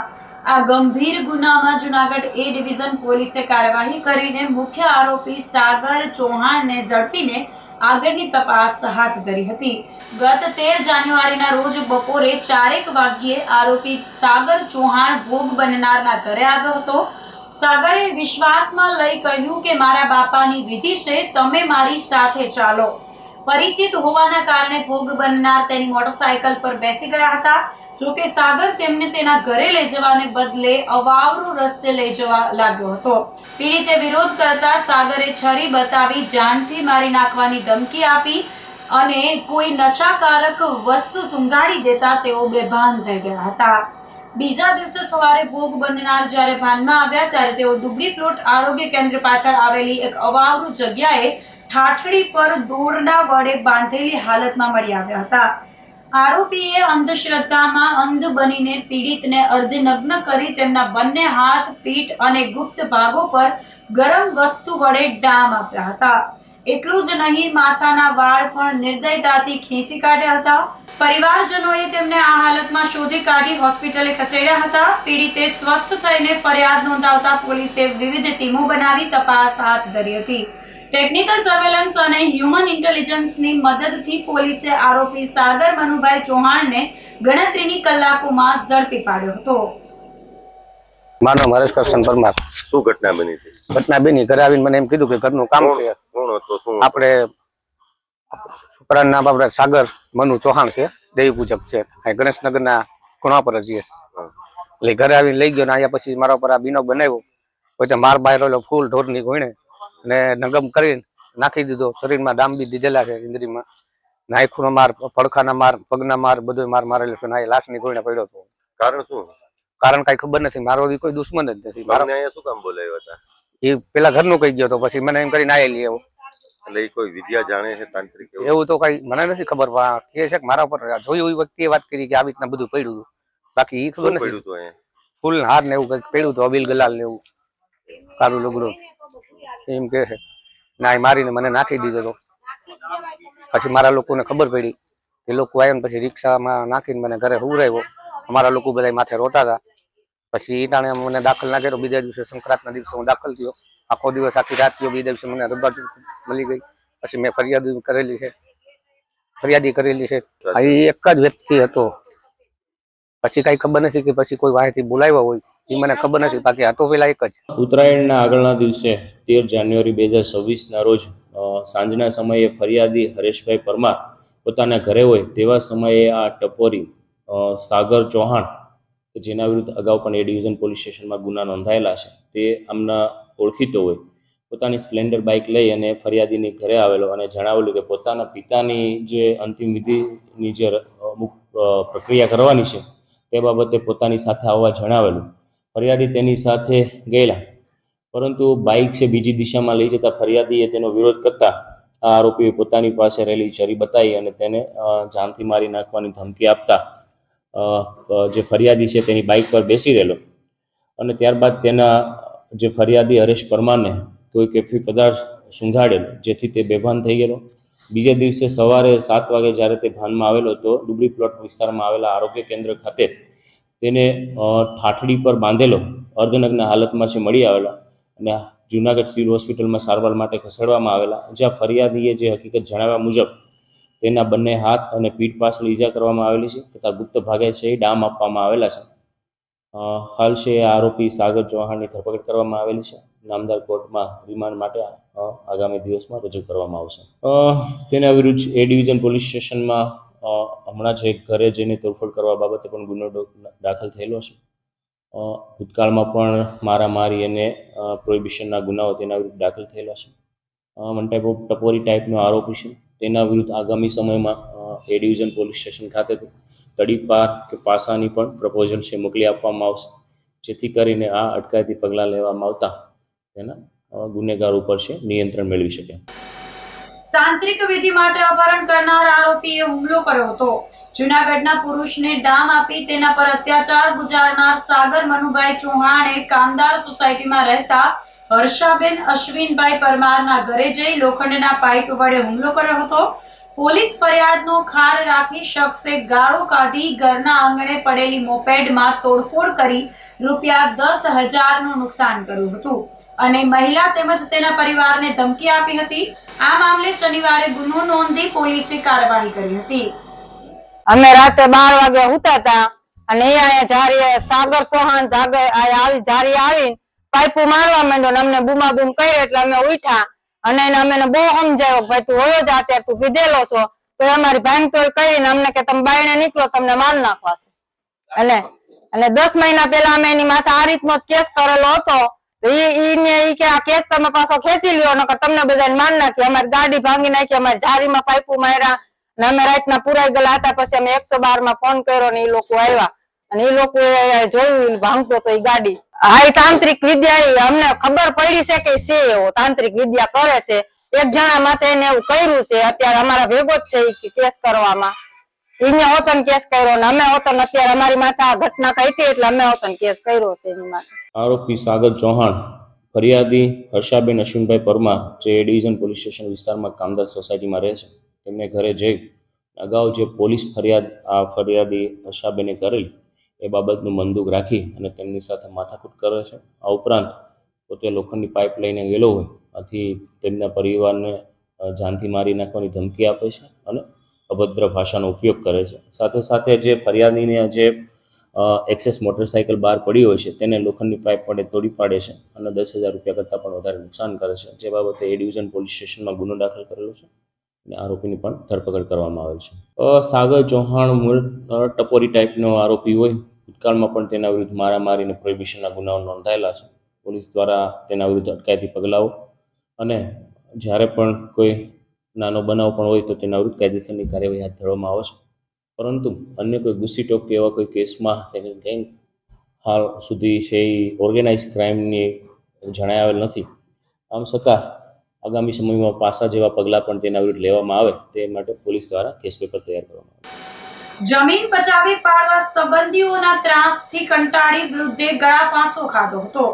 આ ગંભીર ગુનામાં જૂનાગઢ એ ડિવિઝન પોલીસે કાર્યવાહી કરીને મુખ્ય આરોપી સાગર ચૌહાણને ઝડપીને આગળની તપાસ હાથ ધરી હતી. ગત 13 જાન્યુઆરીના રોજ બપોરે 4 વાગ્યે આરોપી સાગર ચૌહાણ ભોગ બનનારના ઘરે આવ્યો હતો. સાગરે વિશ્વાસમાં લઈ કહ્યું કે મારા બાપાની વિધિ છે, તમે મારી સાથે ચાલો. પરિચિત હોવાના કારણે ભોગ બનનાર તેની મોટરસાયકલ પર બેસી ગયા હતા. જોકે સાગર તેમને તેના ઘરે લઈ જવાને બદલે અવાવરું રસ્તે લઈ જવા લાગ્યો હતો. પીડિતે વિરોધ કરતા સાગરે છરી બતાવી જાનથી મારી નાખવાની ધમકી આપી અને કોઈ નશાકારક વસ્તુ સૂંઘાડી દેતા તેઓ બેભાન થઈ ગયા હતા. બીજા દિવસે સવારે ભોગ બનનાર જ્યારે ભાનમાં આવ્યા ત્યારે તેઓ દુબળી પ્લોટ આરોગ્ય કેન્દ્ર પાછળ આવેલી એક અવાવરું જગ્યાએ ઠાઠડી પર દોરડા વડે બાંધેલી હાલતમાં મળી આવ્યા હતા. આરોપીએ અંધશ્રદ્ધામાં અંધ બનીને પીડિતને અર્ધનગ્ન કરી તેમના બંને હાથ, પીઠ અને ગુપ્ત ભાગો પર ગરમ વસ્તુ વડે ડામ આપ્યા હતા. એટલું જ નહીં, માથાના વાળ પણ નિર્દયતાથી ખેંચી કાઢ્યા હતા. પરિવારજનોએ તેમને આ હાલતમાં શોધી કાઢી હોસ્પિટલે ખસેડ્યા હતા. પીડિતે સ્વસ્થ થઈને ફરિયાદ નોંધાવતા પોલીસે વિવિધ ટીમો બનાવી તપાસ હાથ ધરી હતી. ટેકનિકલ સર્વેલન્સ અને હ્યુમન ઇન્ટેલિજન્સની મદદથી પોલીસે આરોપી સાગર મનુભાઈ ચૌહાણને ગણતરીની કલાકોમાં ઝડપી પાડ્યો હતો. માનો હરેશ કરશન પરમાર. શું ઘટના બની હતી? ઘટના બની, ઘરે આવીને મને એમ કીધું કે ઘરનું કામ છે. કોણ હતો? શું આપણે છોકરાનું નામ આપણે સાગર મનુ ચૌહાણ છે, દેવી પૂજક છે, ગણેશનગરના ખૂણા પર જ છે. એટલે ઘરે આવીને લઈ ગયો ને અહીંયા પછી મારા પર આ બીનો બનાવ્યો. પછી માર બાયરો ફૂલ ઢોરની ગોઈને ને નગમ કરીને નાખી દીધો. શરીરમાં ડામ બી દીધેલા છે, ઇન્દ્રીમાં નાયખુનો માર, પડખાના માર, પગના માર, બધો માર મારેલો છે. ના લાશની ગોઈને પડ્યો હતો. કારણ શું? કારણ કઈ ખબર નથી. મારો કોઈ દુશ્મન જ નથી. શું કામ બોલાવ્યો હતા? એ પેલા ઘરનું કહી ગયો તો પછી મને એમ કરીને આવેલી એવું. એટલે કોઈ વિદ્યા જાણે છે તાંત્રિક? એવું તો કઈ મને નથી ખબર. કે છે કે મારા ઉપર જોયું એ વ્યક્તિએ વાત કરી કે આવી રીતના બધું પડ્યું હતું. બાકી એ ખબર નથી. ફૂલ હાર ને એવું કઈક પડ્યું હતું, અબીલ ગલાલ ને એવું, કારું લુગડું એમ કે છે. ના, મારીને મને નાખી દીધો હતો. પછી મારા લોકોને ખબર પડી. એ લોકો આવ્યા ને પછી રિક્ષામાં નાખીને મને ઘરે હુવરાવ્યો. અમારા લોકો બધા માથે રોતા હતા. પછી ટાણે મને દાખલ ના કર્યો. બીજા દિવસે સંક્રાંતના દિવસે હું દાખલ થયો. આખો દિવસ આખી રાત થયો. બીજા દિવસે મને રજા મળી ગઈ. પછી મેં ફરિયાદી કરેલી છે. એ એક જ વ્યક્તિ હતો. પછી કઈ ખબર નથી કે પછી કોઈ વાહેથી બોલાવ્યા હોય એ મને ખબર નથી. બાકી હતો પેલા એક જ. ઉત્તરાયણના આગળના દિવસે 13 જાન્યુઆરી 2026ના રોજ સાંજના સમયે ફરિયાદી હરેશભાઈ પરમાર પોતાના ઘરે હોય તેવા સમયે આ ટપોરી સાગર ચૌહાણ કે જેના વિરુદ્ધ અગાઉ પણ એ ડિવિઝન પોલીસ સ્ટેશનમાં ગુના નોંધાયેલા છે, તે આમના ઓળખીતો હોય પોતાની સ્પ્લેન્ડર બાઇક લઈ અને ફરિયાદીની ઘરે આવેલો અને જણાવેલું કે પોતાના પિતાની જે અંતિમ વિધિની જે અમુક પ્રક્રિયા કરવાની છે તે બાબતે પોતાની સાથે આવવા જણાવેલું. ફરિયાદી તેની સાથે ગયેલા, પરંતુ બાઇક છે બીજી દિશામાં લઈ જતા ફરિયાદીએ તેનો વિરોધ કરતા આ આરોપીએ પોતાની પાસે રહેલી છરી બતાવી અને તેને જાનથી મારી નાખવાની ધમકી આપતા જે ફરિયાદી છે તેની બાઇક પર બેસી રહેલો અને ત્યારબાદ તેના જે ફરિયાદી હરેશ પરમારને કોઈ કેફી પદાર્થ સૂંઘાડેલો, જેથી તે બેભાન થઈ ગયેલો. બીજા દિવસે સવારે 7 વાગે જ્યારે તે ભાનમાં આવેલો તો ડુબળી પ્લોટ વિસ્તારમાં આવેલા આરોગ્ય કેન્દ્ર ખાતે તેને ઠાઠડી પર બાંધેલો અર્ધનગ્ન હાલતમાં છે મળી આવેલા અને જૂનાગઢ સિવિલ હોસ્પિટલમાં સારવાર માટે ખસેડવામાં આવેલા, જ્યાં ફરિયાદીએ જે હકીકત જણાવ્યા મુજબ તેના બંને હાથ અને પીઠ પાછળ ઈજા કરવામાં આવેલી છે તથા ગુપ્ત ભાગે છે એ ડામ આપવામાં આવેલા છે. હાલ છે આરોપી સાગર ચૌહાણની ધરપકડ કરવામાં આવેલી છે. નામદાર કોર્ટમાં રિમાન્ડ માટે આગામી દિવસમાં રજૂ કરવામાં આવશે. તેના વિરુદ્ધ એ ડિવિઝન પોલીસ સ્ટેશનમાં હમણાં જ એક ઘરે જઈને તોડફોડ કરવા બાબતે પણ ગુનો દાખલ થયેલો છે. ભૂતકાળમાં પણ મારામારી અને પ્રોહિબિશનના ગુનાઓ તેના વિરુદ્ધ દાખલ થયેલા છે. વન ટાઈપ ઓફ ટપોરી ટાઈપનો આરોપી છે. તેના વિરુદ્ધ આગામી સમયમાં એ ડિવિઝન પોલીસ સ્ટેશન ખાતે તડીપાર કે પાસાની પણ પ્રપોઝલ છે મોકલી આપવામાં આવશે, જેથી કરીને આ અટકાયતી પગલાં લેવામાં આવતા તેના ગુનેગાર ઉપર છે નિયંત્રણ મેળવી શકે. તાંત્રિક વિધિ માટે અપહરણ કરનાર આરોપીએ હુમલો કર્યો હતો. જૂનાગઢના પુરુષને ડામ આપી તેના પર અત્યાચાર ગુજારનાર સાગર મનુભાઈ ચૌહાણે કામદાર સોસાયટીમાં રહેતા હર્ષાબેન અશ્વિનભાઈ પરમારના ઘરે જઈ લોખંડના પાઇપ વડે હુમલો કર્યો હતો. પોલીસ ફરિયાદનો ખાર રાખી શખ્સે ગાળો કાઢી ઘરના આંગણે પડેલી મોપેડમાં તોડફોડ કરી ₹10,000નું નુકસાન કર્યું હતું અને મહિલા તેમજ તેના પરિવારને ધમકી આપી હતી. આ મામલે શનિવારે ગુનો નોંધી પોલીસે કાર્યવાહી કરી હતી. અમે રાતે 12 વાગે હુતા હતા અને અહીંયા સાગર ચૌહાણ જારી આવીને પાઇપો મારવા માંડ્યો ને અમને બૂમાબૂમ કરી એટલે અમે ઉઠ્યા અને અમે બહુ સમજાવ્યો ભાઈ તું હોયો જા અત્યારે તું પીધેલો છો તો અમારી ભાંગતોડ કરીને અમને કે તમે બાયણે નીકળો તમને માર નાખવા છે. અને 10 મહિના પહેલા અમે એની માથે આ રીતનો કેસ કરેલો હતો. ઈ કે આ કેસ તમે પાછો ખેંચી લ્યો નકર તમને બધાને માર નાખી. અમારી ગાડી ભાંગી નાખી, અમારી જારીમાં પાઇપો માર્યા અને અમે રાતના પુરાઈ ગયેલા હતા. પછી અમે 112માં ફોન કર્યો ને એ લોકો આવ્યા અને એ લોકો જોયું ભાંગતો તો એ ગાડી. હા, એ તાંત્રિક વિદ્યા અમને ખબર પડી છે કે છે એવો તાંત્રિક વિદ્યા કરે છે. એક જણા માથે એને એવું કર્યું છે. અત્યારે અમારા ભેગો જ છે કેસ કરવામાં. એને હોતન કેસ કર્યો ને અમે હોતન અત્યારે અમારી માથે આ ઘટના કહી એટલે અમે હોતન કેસ કર્યો છે એની માથે. આરોપી સાગર ચૌહાણ ફરિયાદી હર્ષાબેન અશ્વિનભાઈ પરમાર જે ડિવિઝન પોલીસ સ્ટેશન વિસ્તારમાં કામદાર સોસાયટીમાં રહે છે તેમને ઘરે જઈ અગાઉ જે પોલીસ ફરિયાદ આ ફરિયાદી હર્ષાબેને કરેલી એ બાબતનું બંદૂક રાખી અને તેમની સાથે માથાકૂટ કરે છે. આ ઉપરાંત પોતે લોખંડની પાઇપ લઈને ગયેલો હોય આથી તેમના પરિવારને જાનથી મારી નાખવાની ધમકી આપે છે અને અભદ્ર ભાષાનો ઉપયોગ કરે છે. સાથે સાથે જે ફરિયાદીને જે એક્સેસ મોટરસાઇકલ બહાર પડી હોય છે તેને લોખંડની પાઇપ વડે તોડી પાડે છે અને ₹10,000 કરતાં પણ વધારે નુકસાન કરે છે. જે બાબતે એ ડિવિઝન પોલીસ સ્ટેશનમાં ગુનો દાખલ કરેલો છે અને આરોપીની પણ ધરપકડ કરવામાં આવેલ છે. સાગર ચૌહાણ મૂળ ટપોરી ટાઈપનો આરોપી હોય. ભૂતકાળમાં પણ તેના વિરુદ્ધ મારામારી અને પ્રોહિબિશનના ગુનાઓ નોંધાયેલા છે. પોલીસ દ્વારા તેના વિરુદ્ધ અટકાયતી પગલાઓ અને જ્યારે પણ કોઈ નાનો બનાવ પણ હોય તો તેના વિરુદ્ધ કાયદેસરની કાર્યવાહી હાથ ધરવામાં આવે છે. પરંતુ અન્ય કોઈ ગુસ્સીટોક કે એવા કોઈ કેસમાં તેની ગેંગ હાલ સુધી છે એ ઓર્ગેનાઇઝ ક્રાઇમની જણાવેલ નથી. આમ છતાં આગામી સમયમાં પાસા જેવા પગલાં પણ તેના વિરુદ્ધ લેવામાં આવે તે માટે પોલીસ દ્વારા કેસ પેપર તૈયાર કરવામાં આવે. જમીન પચાવી પાડવા સંબંધીઓના ત્રાસથી કંટાળી વૃદ્ધે ગળા ફાંસો ખાધો હતો.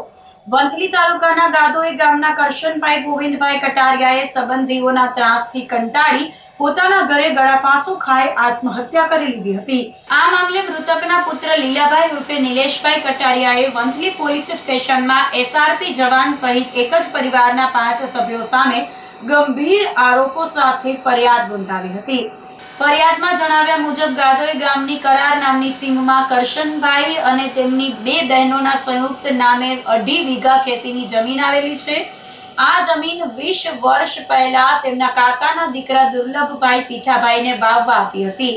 વંથલી તાલુકાના ગાદોઈ ગામના કરશનભાઈ ગોવિંદભાઈ કટારિયાએ સંબંધીઓના ત્રાસથી કંટાળી પોતાના ઘરે ગળા ફાંસો ખાઈ આત્મહત્યા કરી લીધી હતી. આ મામલે મૃતકના પુત્ર લીલાભાઈ ઉર્ફે નિલેશભાઈ કટારિયાએ વંથલી પોલીસ સ્ટેશનમાં એસઆરપી જવાન સહિત એક જ પરિવારના 5 સભ્યો સામે ગંભીર આરોપો સાથે ફરિયાદ નોંધાવી હતી. ફરિયાદમાં જણાવ્યા મુજબ ગાદોઈ ગામની કરાર નામની સીમમાં કરશનભાઈ અને તેમની 2 બહેનોના સંયુક્ત નામે 2.5 વીઘા ખેતીની જમીન આવેલી છે. આ જમીન 20 વર્ષ પહેલા તેમના કાકાના દીકરા દુર્લભભાઈ પીઠાભાઈને વાવવા આપી હતી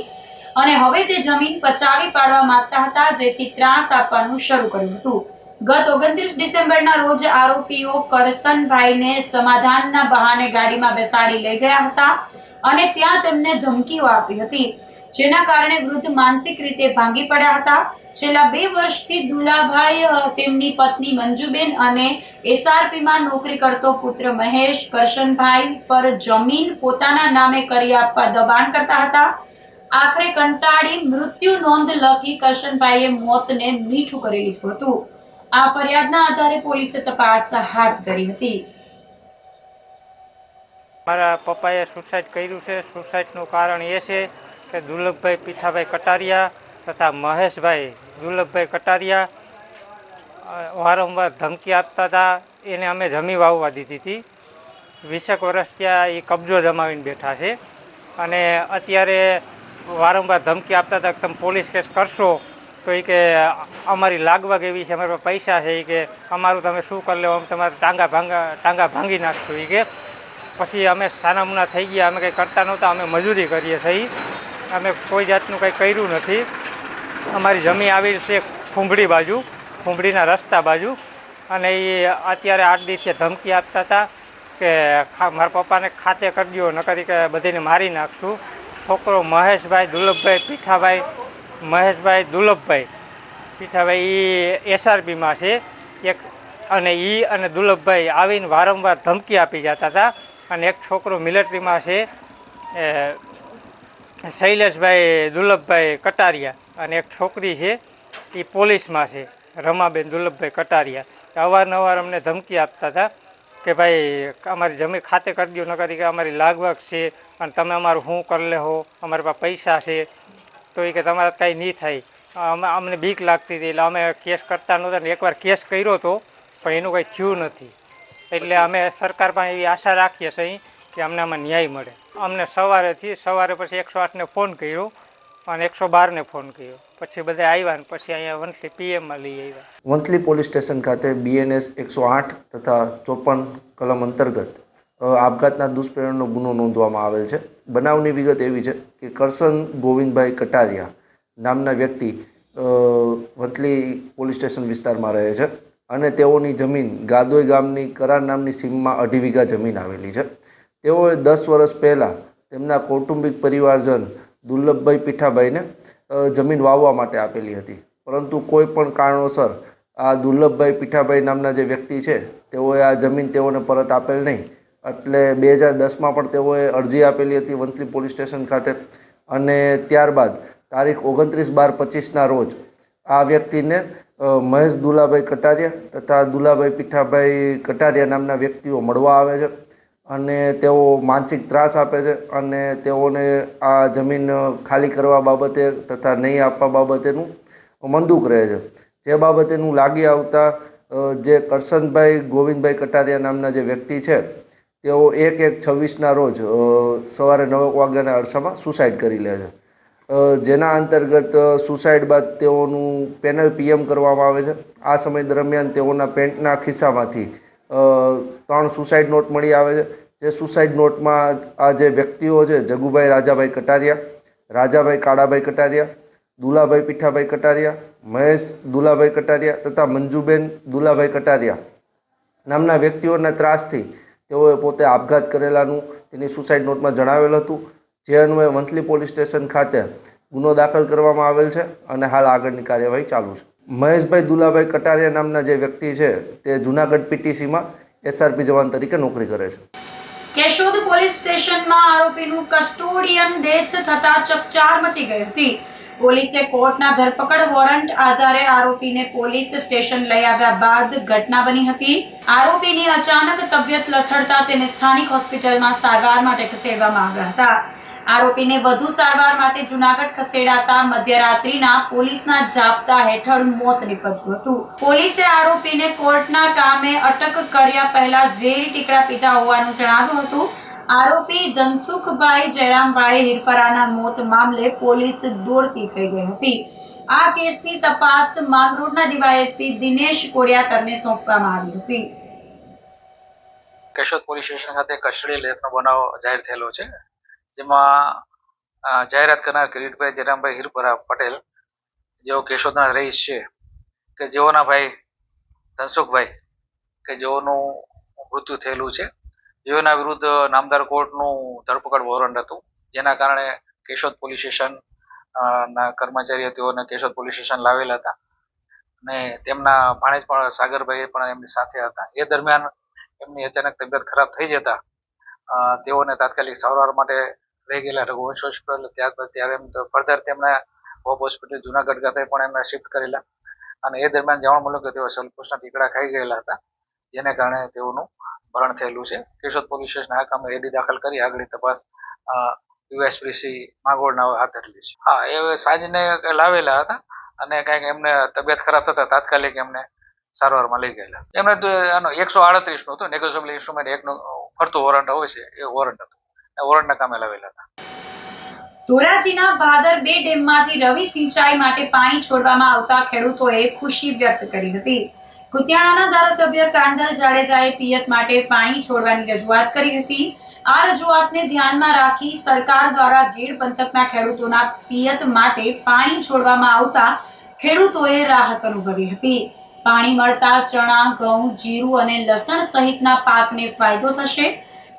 અને હવે તે જમીન પચાવી પાડવા માંગતા હતા, જેથી ત્રાસ આપવાનું શરૂ કર્યું હતું. ગત 29 ડિસેમ્બરના રોજ આરોપીઓ કરશનભાઈને સમાધાનના બહાને ગાડીમાં બેસાડી લઈ ગયા હતા અને ત્યાં તેમને ધમકીઓ આપી હતી, જેના કારણે વૃદ્ધ માનસિક રીતે ભાંગી પડ્યા હતા. છેલ્લા 2 વર્ષથી દુલાભાઈ તેમની પત્ની મંજુબેન અને એસઆરપીમાં નોકરી કરતો પુત્ર મહેશ કરશનભાઈ પર જમીન પોતાના નામે કરી આપવા દબાણ કરતા હતા. આખરે કંટાળી મૃત્યુ નોંધ લખી કરશનભાઈએ મોતને મીઠું કરી લીધું હતું. આ ફરિયાદના આધારે પોલીસે તપાસ હાથ ધરી હતી. મારા પપ્પાએ સુસાઇડ કર્યું છે. સુસાઇડનું કારણ એ છે કે દુર્લભભાઈ પીઠાભાઈ કટારિયા તથા મહેશભાઈ દુર્લભભાઈ કટારિયા વારંવાર ધમકી આપતા હતા. એને અમે જમી વાવવા દીધી હતી. 20 વર્ષ ત્યાં એ કબજો જમાવીને બેઠા છે અને અત્યારે વારંવાર ધમકી આપતા હતા કે તમે પોલીસ કેસ કરશો તો એ કે અમારી લાગવગ એવી છે, અમારા પૈસા છે, એ કે અમારું તમે શું કરી લો, અમે તમારે ટાંગા ભાંગી નાખશું. એ કે પછી અમે સાનામુના થઈ ગયા. અમે કંઈ કરતા નહોતા, અમે મજૂરી કરીએ છીએ. અમે કોઈ જાતનું કંઈ કર્યું નથી. અમારી જમીન આવી છે ખુંભડી બાજુ, ખુંભડીના રસ્તા બાજુ, અને એ અત્યારે 8 દિવસથી ધમકી આપતા હતા કે મારા પપ્પાને ખાતે કરી દો, નકરી કે બધીને મારી નાખશું. છોકરો મહેશભાઈ દુર્લભભાઈ પીઠાભાઈ મહેશભાઈ દુર્લભભાઈ પીઠાભાઈ એ SRPમાં છે એક, અને અને દુર્લભભાઈ આવીને વારંવાર ધમકી આપી જતા હતા. અને એક છોકરો મિલિટરીમાં છે શૈલેષભાઈ દુર્લભભાઈ કટારિયા, અને એક છોકરી છે એ પોલીસમાં છે રમાબેન દુર્લભભાઈ કટારિયા. અવારનવાર અમને ધમકી આપતા હતા કે ભાઈ અમારી જમીન ખાતે કરી દો, ન કરી કે અમારી લાગવગ છે અને તમે અમારું શું કરી લેહો, અમારી પાસે પૈસા છે, તો એ કે તમારે કાંઈ નહીં થાય. અમને બીક લાગતી હતી એટલે અમે કેસ કરતા નહોતા. ને એકવાર કેસ કર્યો હતો પણ એનું કંઈ થયું નથી. એટલે અમે સરકાર પાસે એવી આશા રાખીએ છીએ કે અમને આમાં ન્યાય મળે. અમને સવારે પછી 108ને ફોન કર્યો અને 112ને ફોન કર્યો, પછી બધા આવ્યા ને પછી અહીંયા વંથલી PMમાં લઈ આવ્યા. વંથલી પોલીસ સ્ટેશન ખાતે BNS 108 તથા 54 કલમ અંતર્ગત આપઘાતના દુષ્પ્રેરણનો ગુનો નોંધવામાં આવેલ છે. બનાવની વિગત એવી છે કે કરશન ગોવિંદભાઈ કટારિયા નામના વ્યક્તિ વંથલી પોલીસ સ્ટેશન વિસ્તારમાં રહે છે અને તેઓની જમીન ગાદોઈ ગામની કરાર નામની સીમમાં 2.5 વીઘા જમીન આવેલી છે. તેઓએ 10 વર્ષ પહેલાં તેમના કૌટુંબિક પરિવારજન દુર્લભભાઈ પીઠાભાઈને જમીન વાવવા માટે આપેલી હતી, પરંતુ કોઈ પણ કારણોસર આ દુર્લભભાઈ પીઠાભાઈ નામના જે વ્યક્તિ છે તેઓએ આ જમીન તેઓને પરત આપેલ નહીં. એટલે 2010માં પણ તેઓએ અરજી આપેલી હતી વંથલી પોલીસ સ્ટેશન ખાતે, અને ત્યારબાદ તારીખ 29/12/25ના રોજ આ વ્યક્તિને મહેશ દુલાભાઈ કટારિયા તથા દુલાભાઈ પીઠાભાઈ કટારિયા નામના વ્યક્તિઓ મળવા આવે છે અને તેઓ માનસિક ત્રાસ આપે છે અને તેઓને આ જમીન ખાલી કરવા બાબતે તથા નહીં આપવા બાબતેનું મંદુક રહે છે. જે બાબતેનું લાગી આવતા જે કરશનભાઈ ગોવિંદભાઈ કટારિયા નામના જે વ્યક્તિ છે તેઓ 1/1/26ના રોજ સવારે 9 વાગ્યાના અરસામાં સુસાઇડ કરી લે છે. જેના અંતર્ગત સુસાઇડ બાદ તેઓનું પેનલ PM કરવામાં આવે છે. આ સમય દરમિયાન તેઓના પેન્ટના ખિસ્સામાંથી 3 સુસાઇડ નોટ મળી આવે છે. જે સુસાઇડ નોટમાં આ જે વ્યક્તિઓ છે જગુભાઈ રાજાભાઈ કટારિયા, રાજાભાઈ કાળાભાઈ કટારિયા, દુલાભાઈ પીઠાભાઈ કટારિયા, મહેશ દુલાભાઈ કટારિયા તથા મંજુબેન દુલાભાઈ કટારિયા નામના વ્યક્તિઓના ત્રાસથી તેઓએ પોતે આપઘાત કરેલાનું તેની સુસાઇડ નોટમાં જણાવેલ હતું. જે અન્વયે વંથલી પોલીસ સ્ટેશન ખાતે ગુનો દાખલ કરવામાં આવેલ છે અને હાલ આગળની કાર્યવાહી ચાલુ છે. મહેશભાઈ દુલાભાઈ કટારિયા નામના જે વ્યક્તિ છે તે જૂનાગઢ PTCમાં SRP જવાન તરીકે નોકરી કરે છે. કેશોદ પોલીસ સ્ટેશનમાં આરોપીનું કસ્ટોડિયન ડેથ થતા ચકચાર મચી ગઈ હતી. પોલીસે કોર્ટના ધરપકડ વોરંટ આધારે આરોપીને પોલીસ સ્ટેશન લઈ આવ્યા બાદ ઘટના બની હતી. આરોપીની અચાનક તબિયત લથડતા તેને સ્થાનિક હોસ્પિટલમાં સારવાર માટે ખસેડવામાં આવ્યા હતા. આરોપીને વધુ સારવાર માટે જૂનાગઢ ખસેડાતા મધ્યરાત્રિના પોલીસના જાપ્તા હેઠળ મોત નીપજ્યું હતું. પોલીસે આરોપીને કોર્ટના કામે અટક કર્યા પહેલા ઝેરી ટીકડા પીધા હોવાનું જણાવ્યું હતું. આરોપી ધનસુખભાઈ જયરામભાઈ હિરપરાના મોત મામલે પોલીસ દોડતી થઈ ગઈ હતી. આ કેસની તપાસ માંગરોળના DYSP દિનેશ કોડિયાકરને સોંપવામાં આવી હતી. કેશોદ પોલીસ સ્ટેશન ખાતે કસ્ટડી ડેથનો બનાવ જાહેર થયેલો છે, જેમાં જાહેરાત કરનાર કિરીટભાઈ જયરામભાઈ હિરપરા પટેલ જેઓ કેશોદના રહીશ છે કે જેઓના ભાઈ ધનસુખભાઈ કે જેઓનું મૃત્યુ થયેલું છે, જેઓના વિરુદ્ધ નામદાર કોર્ટનું ધરપકડ વોરંટ હતું, જેના કારણે કેશોદ પોલીસ સ્ટેશન ના કર્મચારીઓ તેઓને કેશોદ પોલીસ સ્ટેશન લાવેલા હતા અને તેમના ભાણેજ પણ સાગરભાઈ પણ એમની સાથે હતા. એ દરમિયાન એમની અચાનક તબિયત ખરાબ થઈ જતા તેઓને તાત્કાલિક સારવાર માટે લઈ ગયેલા રઘુવંશ હોસ્પિટલ. ત્યારબાદ ત્યારે એમ તો ફર્ધર તેમના હોપ હોસ્પિટલ જુનાગઢ ખાતે પણ એમને શિફ્ટ કરેલા અને એ દરમિયાન જાણવા મળ્યું કે તેઓ સલ્ફોસના ટીકડા ખાઈ ગયેલા હતા, જેને કારણે તેઓનું મરણ થયેલું છે. કેશોદ પોલીસ સ્ટેશન આ કામે AD દાખલ કરી આગળની તપાસ USPC માંગરોળના હાથ ધરેલી છે. હા, એ સાંજને લાવેલા હતા અને કંઈક એમને તબિયત ખરાબ થતા તાત્કાલિક એમને સારવારમાં લઈ ગયેલા. એમને તો આનો 138 નું હતું, નેગોશિયેબલ ઇન્સ્ટ્રુમેન્ટ 1 નું ફરતું વોરંટ હોય છે, એ વોરંટ હતું. એ વોરંટના કામે લાવેલા હતા. ધોરાજીના ભાદર 2 ડેમમાંથી રવિ સિંચાઈ માટે પાણી છોડવામાં આવતા ખેડૂતોએ ખુશી વ્યક્ત કરી હતી. કુતિયાણાના ધારાસભ્ય કાંદલ જાડેજાએ પિયત માટે પાણી છોડવાની રજૂઆત કરી હતી. આ રજૂઆતને ધ્યાનમાં રાખી સરકાર દ્વારા ગીર પંથકના ખેડૂતોના પિયત માટે પાણી છોડવામાં આવતા ખેડૂતોએ રાહત અનુભવી હતી. પાણી મળતા ચણા, ઘઉં, જીરું અને લસણ સહિતના પાકને ફાયદો થશે.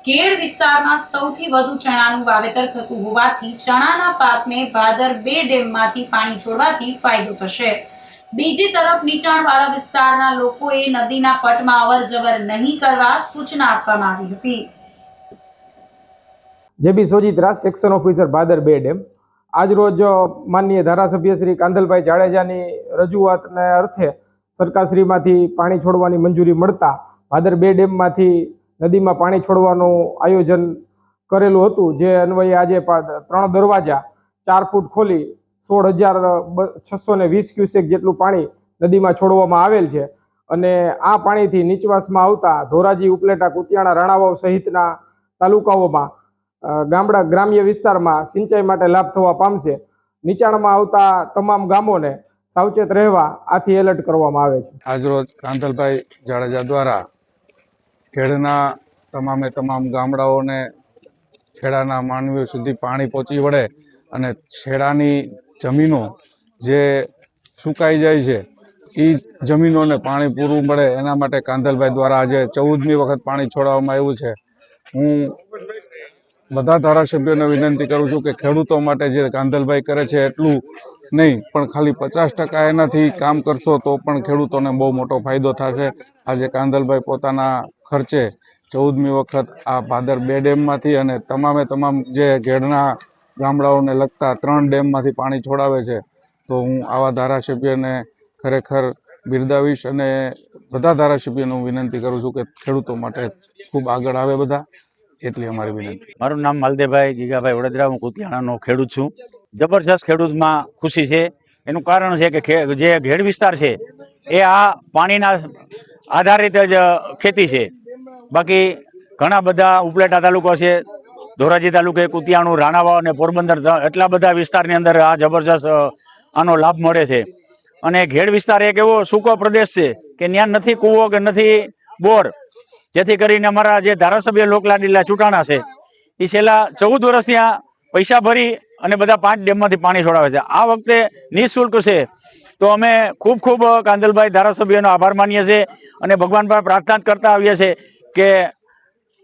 ખેડ વિસ્તારમાં સૌથી વધુ ચણાનું વાવેતર થતું હોવાથી ચણાના પાકને ભાદર 2 ડેમમાંથી પાણી છોડવાથી ફાયદો થશે. બીજી તરફ નીચાણવાળા વિસ્તારના લોકોએ નદીના પટમાં અવરજવર નહીં કરવા સૂચના આપવામાં આવી હતી. J B Sojitra, section officer Bhadar 2 dam. આજરોજ માનનીય ધારાસભ્ય શ્રી કાંધલભાઈ જાડેજાની રજૂઆતને અર્થે સરકારશ્રીમાંથી પાણી છોડવાની મંજૂરી મળતા ભાદર 2 ડેમમાંથી નદીમાં પાણી છોડવાનું આયોજન કરેલું હતું. જે અન્વયે આજે 3 દરવાજા 4 ફૂટ ખોલી 16,620 ક્યુસેક જેટલું પાણી નદીમાં છોડવામાં આવેલ છે. અને આ પાણીથી નીચવાસમાં આવતા ધોરાજી, ઉપલેટા, કુતિયાણા, રાણાવાવ સહિતના તાલુકાઓમાં ગ્રામ્ય વિસ્તારમાં સિંચાઈ માટે લાભ થવા પામશે. નીચાણમાં આવતા તમામ ગામોને સાવચેત રહેવા આથી એલર્ટ કરવામાં આવે છે. આજરોજ કાંધલભાઈ જાડેજા દ્વારા ખેડના તમામ ગામડાઓને ખેડાના માનવીઓ સુધી પાણી પહોંચી વળે અને ખેડાની જમીનો જે સુકાઈ જાય છે એ જમીનોને પાણી પૂરું મળે એના માટે કાંધલભાઈ દ્વારા આજે 14મી વખત પાણી છોડવામાં આવ્યું છે. હું બધા ધારાસભ્યોને વિનંતી કરું છું કે ખેડૂતો માટે જે કાંધલભાઈ કરે છે એટલું નહીં પણ ખાલી 50% એનાથી કામ કરશો તો પણ ખેડૂતોને બહુ મોટો ફાયદો થશે. આજે કાંધલભાઈ પોતાના ખર્ચે 14મી વખત આ ભાદર 2 ડેમમાંથી અને તમામ જે ઘેડના ગામડાઓને લગતા 3 ડેમમાંથી પાણી છોડાવે છે. તો હું આવા ધારાસભ્યને ખરેખર બિરદાવીશ અને બધા ધારાસભ્યોને હું વિનંતી કરું છું કે ખેડૂતો માટે ખૂબ આગળ આવે બધા, એટલી અમારી વિનંતી. મારું નામ માલદેભાઈ ગીગાભાઈ વડોદરા, હું કુતિયાણાનો ખેડૂત છું. જબરજસ્ત ખેડૂતમાં ખુશી છે. એનું કારણ છે કે જે ઘેડ વિસ્તાર છે એ આ પાણીના આધારિત જ ખેતી છે. બાકી ઘણા બધા ઉપલેટા તાલુકો છે, ધોરાજી તાલુકે, કુતિયાણું, રાણાવાવ અને પોરબંદર, એટલા બધા વિસ્તારની અંદર આ જબરજસ્ત આનો લાભ મળે છે. અને ઘેડ વિસ્તાર એક એવો સૂકો પ્રદેશ છે કે ત્યાં નથી કૂવો કે નથી બોર, જેથી કરીને અમારા જે ધારાસભ્ય લોકલાડીલા ચૂંટાણા છે એ છેલ્લા 14 વર્ષ ત્યાં પૈસા ભરી અને બધા 5 ડેમમાંથી પાણી છોડાવે છે. આ વખતે નિઃશુલ્ક છે. તો અમે ખૂબ કાંધલભાઈ ધારાસભ્યનો આભાર માનીએ છીએ અને ભગવાન પર પ્રાર્થના કરતા આવીએ છીએ કે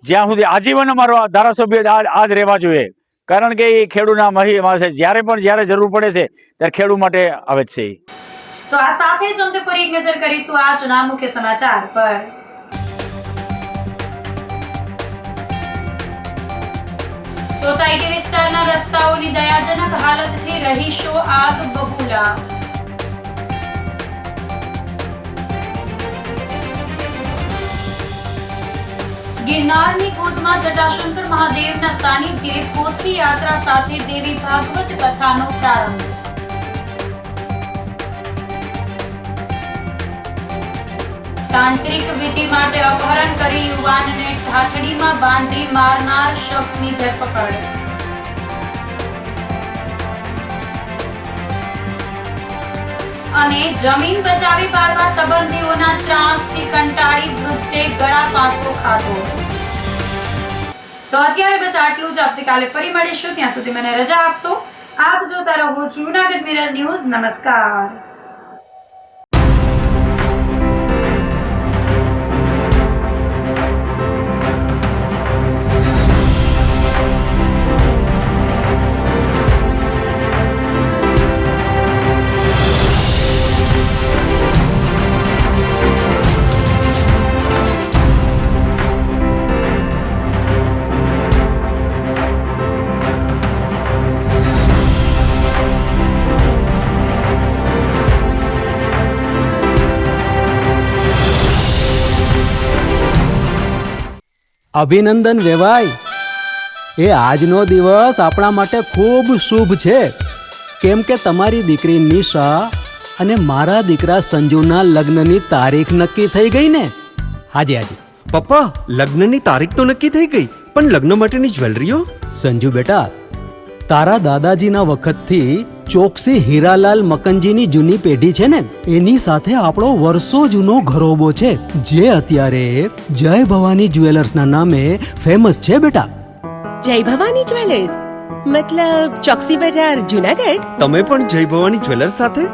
જ્યાં સુધી આજીવન અમારો ધારાસભ્ય આ જ રહેવા જોઈએ. કારણ કે એ ખેડૂતના મહિમા છે. જ્યારે જરૂર પડે છે ત્યારે ખેડૂત માટે આવે છે. તો આ સાથે જ અમે ફરી એક નજર કરીશું આજના મુખ્ય સમાચાર પર. સોસાયટી વિસ્તારના રસ્તાઓની દયાજનક હાલતથી રહીશો આગ બબૂલા. ગિરનારની ગોદમાં જટાશંકર મહાદેવના સાનિધ્યે પોથી યાત્રા સાથે દેવી ભાગવત કથાનો પ્રારંભ. તાંત્રિક વિધિ માટે અપહરણ કરી યુવાનને ઠાઠડીમાં બાંધી મારનાર શખ્સની ધરપકડ. અને જમીન બચાવી પાડવા સંબંધીઓના ત્રાસથી કંટાળી વૃદ્ધે ગળા પાસો ખાધો. તો અત્યારે બસ આટલું જ. આવતીકાલે ફરી મળીશું. ત્યાં સુધી મને રજા આપશો. આપ જોતા રહો જૂનાગઢ મિરર ન્યૂઝ. નમસ્કાર. અભિનંદન વેવાય. એ આજનો દિવસ આપણા માટે ખૂબ શુભ છે, કેમ કે તમારી દીકરી નિશા અને મારા દીકરા સંજુના લગ્નની તારીખ નક્કી થઈ ગઈ ને. હાજી. પપ્પા, લગ્નની તારીખ તો નક્કી થઈ ગઈ, પણ લગ્ન માટેની જ્વેલરીઓ? સંજુ બેટા, તારા દાદાજીના વખતથી ચોકસી હીરાલાલ મકનજીની જૂની પેઢી છે ને, એની સાથે આપણો વર્ષો જૂનો ઘરોબો છે, જે અત્યારે જય ભવાની જ્વેલર્સના નામે ફેમસ છે બેટા. જય ભવાની જ્વેલર્સ મતલબ ચોકસી બજાર, જુનાગઢ? તમે પણ જય ભવાની જ્વેલર્સ સાથે?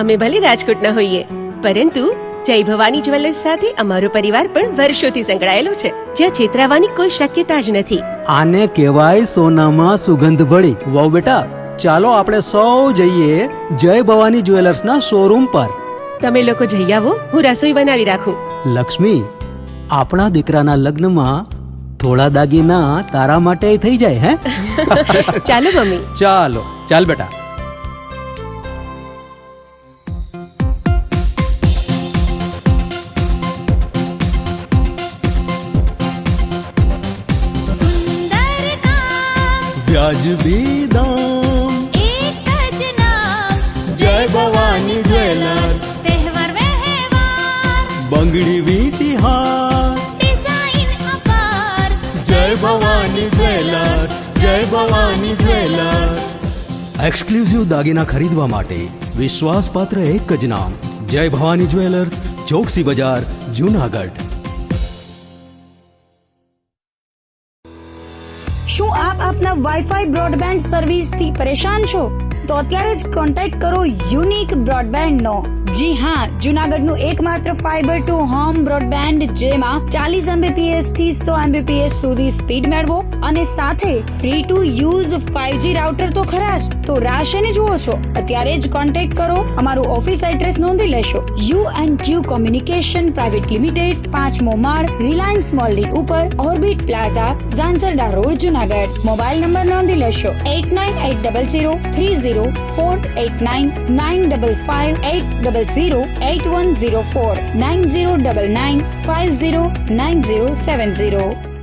અમે ભલે રાજકોટના હોઈએ, પરંતુ જય ભવાની જ્વેલર્સ સાથે અમારો પરિવાર પણ વર્ષોથી સંકળાયેલો છે, જ્યાં છેતરાવાની કોઈ શક્યતા જ નથી. આને કહેવાય સોનામાં સુગંધ ભળી. વાવ બેટા, ચાલો આપણે સૌ જઈએ જય ભવાની જ્વેલર્સના શોરૂમ પર. તમે લોકો જઈ આવો, હું રસોઈ બનાવી રાખું. લક્ષ્મી, આપણા દીકરાના લગ્નમાં થોડા દાગીના તારા માટે થઈ જાય હે? ચાલો મમ્મી. ચાલો, ચાલ બેટા. વ્યાજબી દામ, एक ज नाम જય ભવાની જ્વેલર્સ. तहेवार व्यवहार બંગડી વીટી હાર, डिजाइन अपार જય ભવાની જ્વેલર્સ, જય ભવાની જ્વેલર્સ. એક્સક્લુઝિવ દાગીના ખરીદવા માટે વિશ્વાસપાત્ર એક જ નામ, જય ભવાની જ્વેલર્સ, ચોકસી બજાર, જુનાગઢ. શું આપ આપના વાઈફાઈ બ્રોડબેન્ડ સર્વિસથી પરેશાન છો? તો અત્યારે જ કોન્ટેક્ટ કરો યુનિક બ્રોડબેન્ડ નો. જી હા, જુનાગઢનું એકમાત્ર ફાઈબર ટુ હોમ બ્રોડબેન્ડ, જેમાં 40 Mbps થી 100 Mbps સુધી સ્પીડ મેળવો અને સાથે free to use 5G router તો ખરા જ. તો રાહ શેની જુઓ છો? અત્યારે જ કોન્ટેક્ટ કરો. અમારું ઓફિસ એડ્રેસ નોંધી લેશો. U&Q કોમ્યુનિકેશન પ્રાઇવેટ લિમિટેડ, 5મો માળ, રિલાયન્સ મોલની ઉપર, orbit plaza, Zanzarda road, Junagadh. Mobile number નોંધી લેશો 8980304899558508008104 9099509070.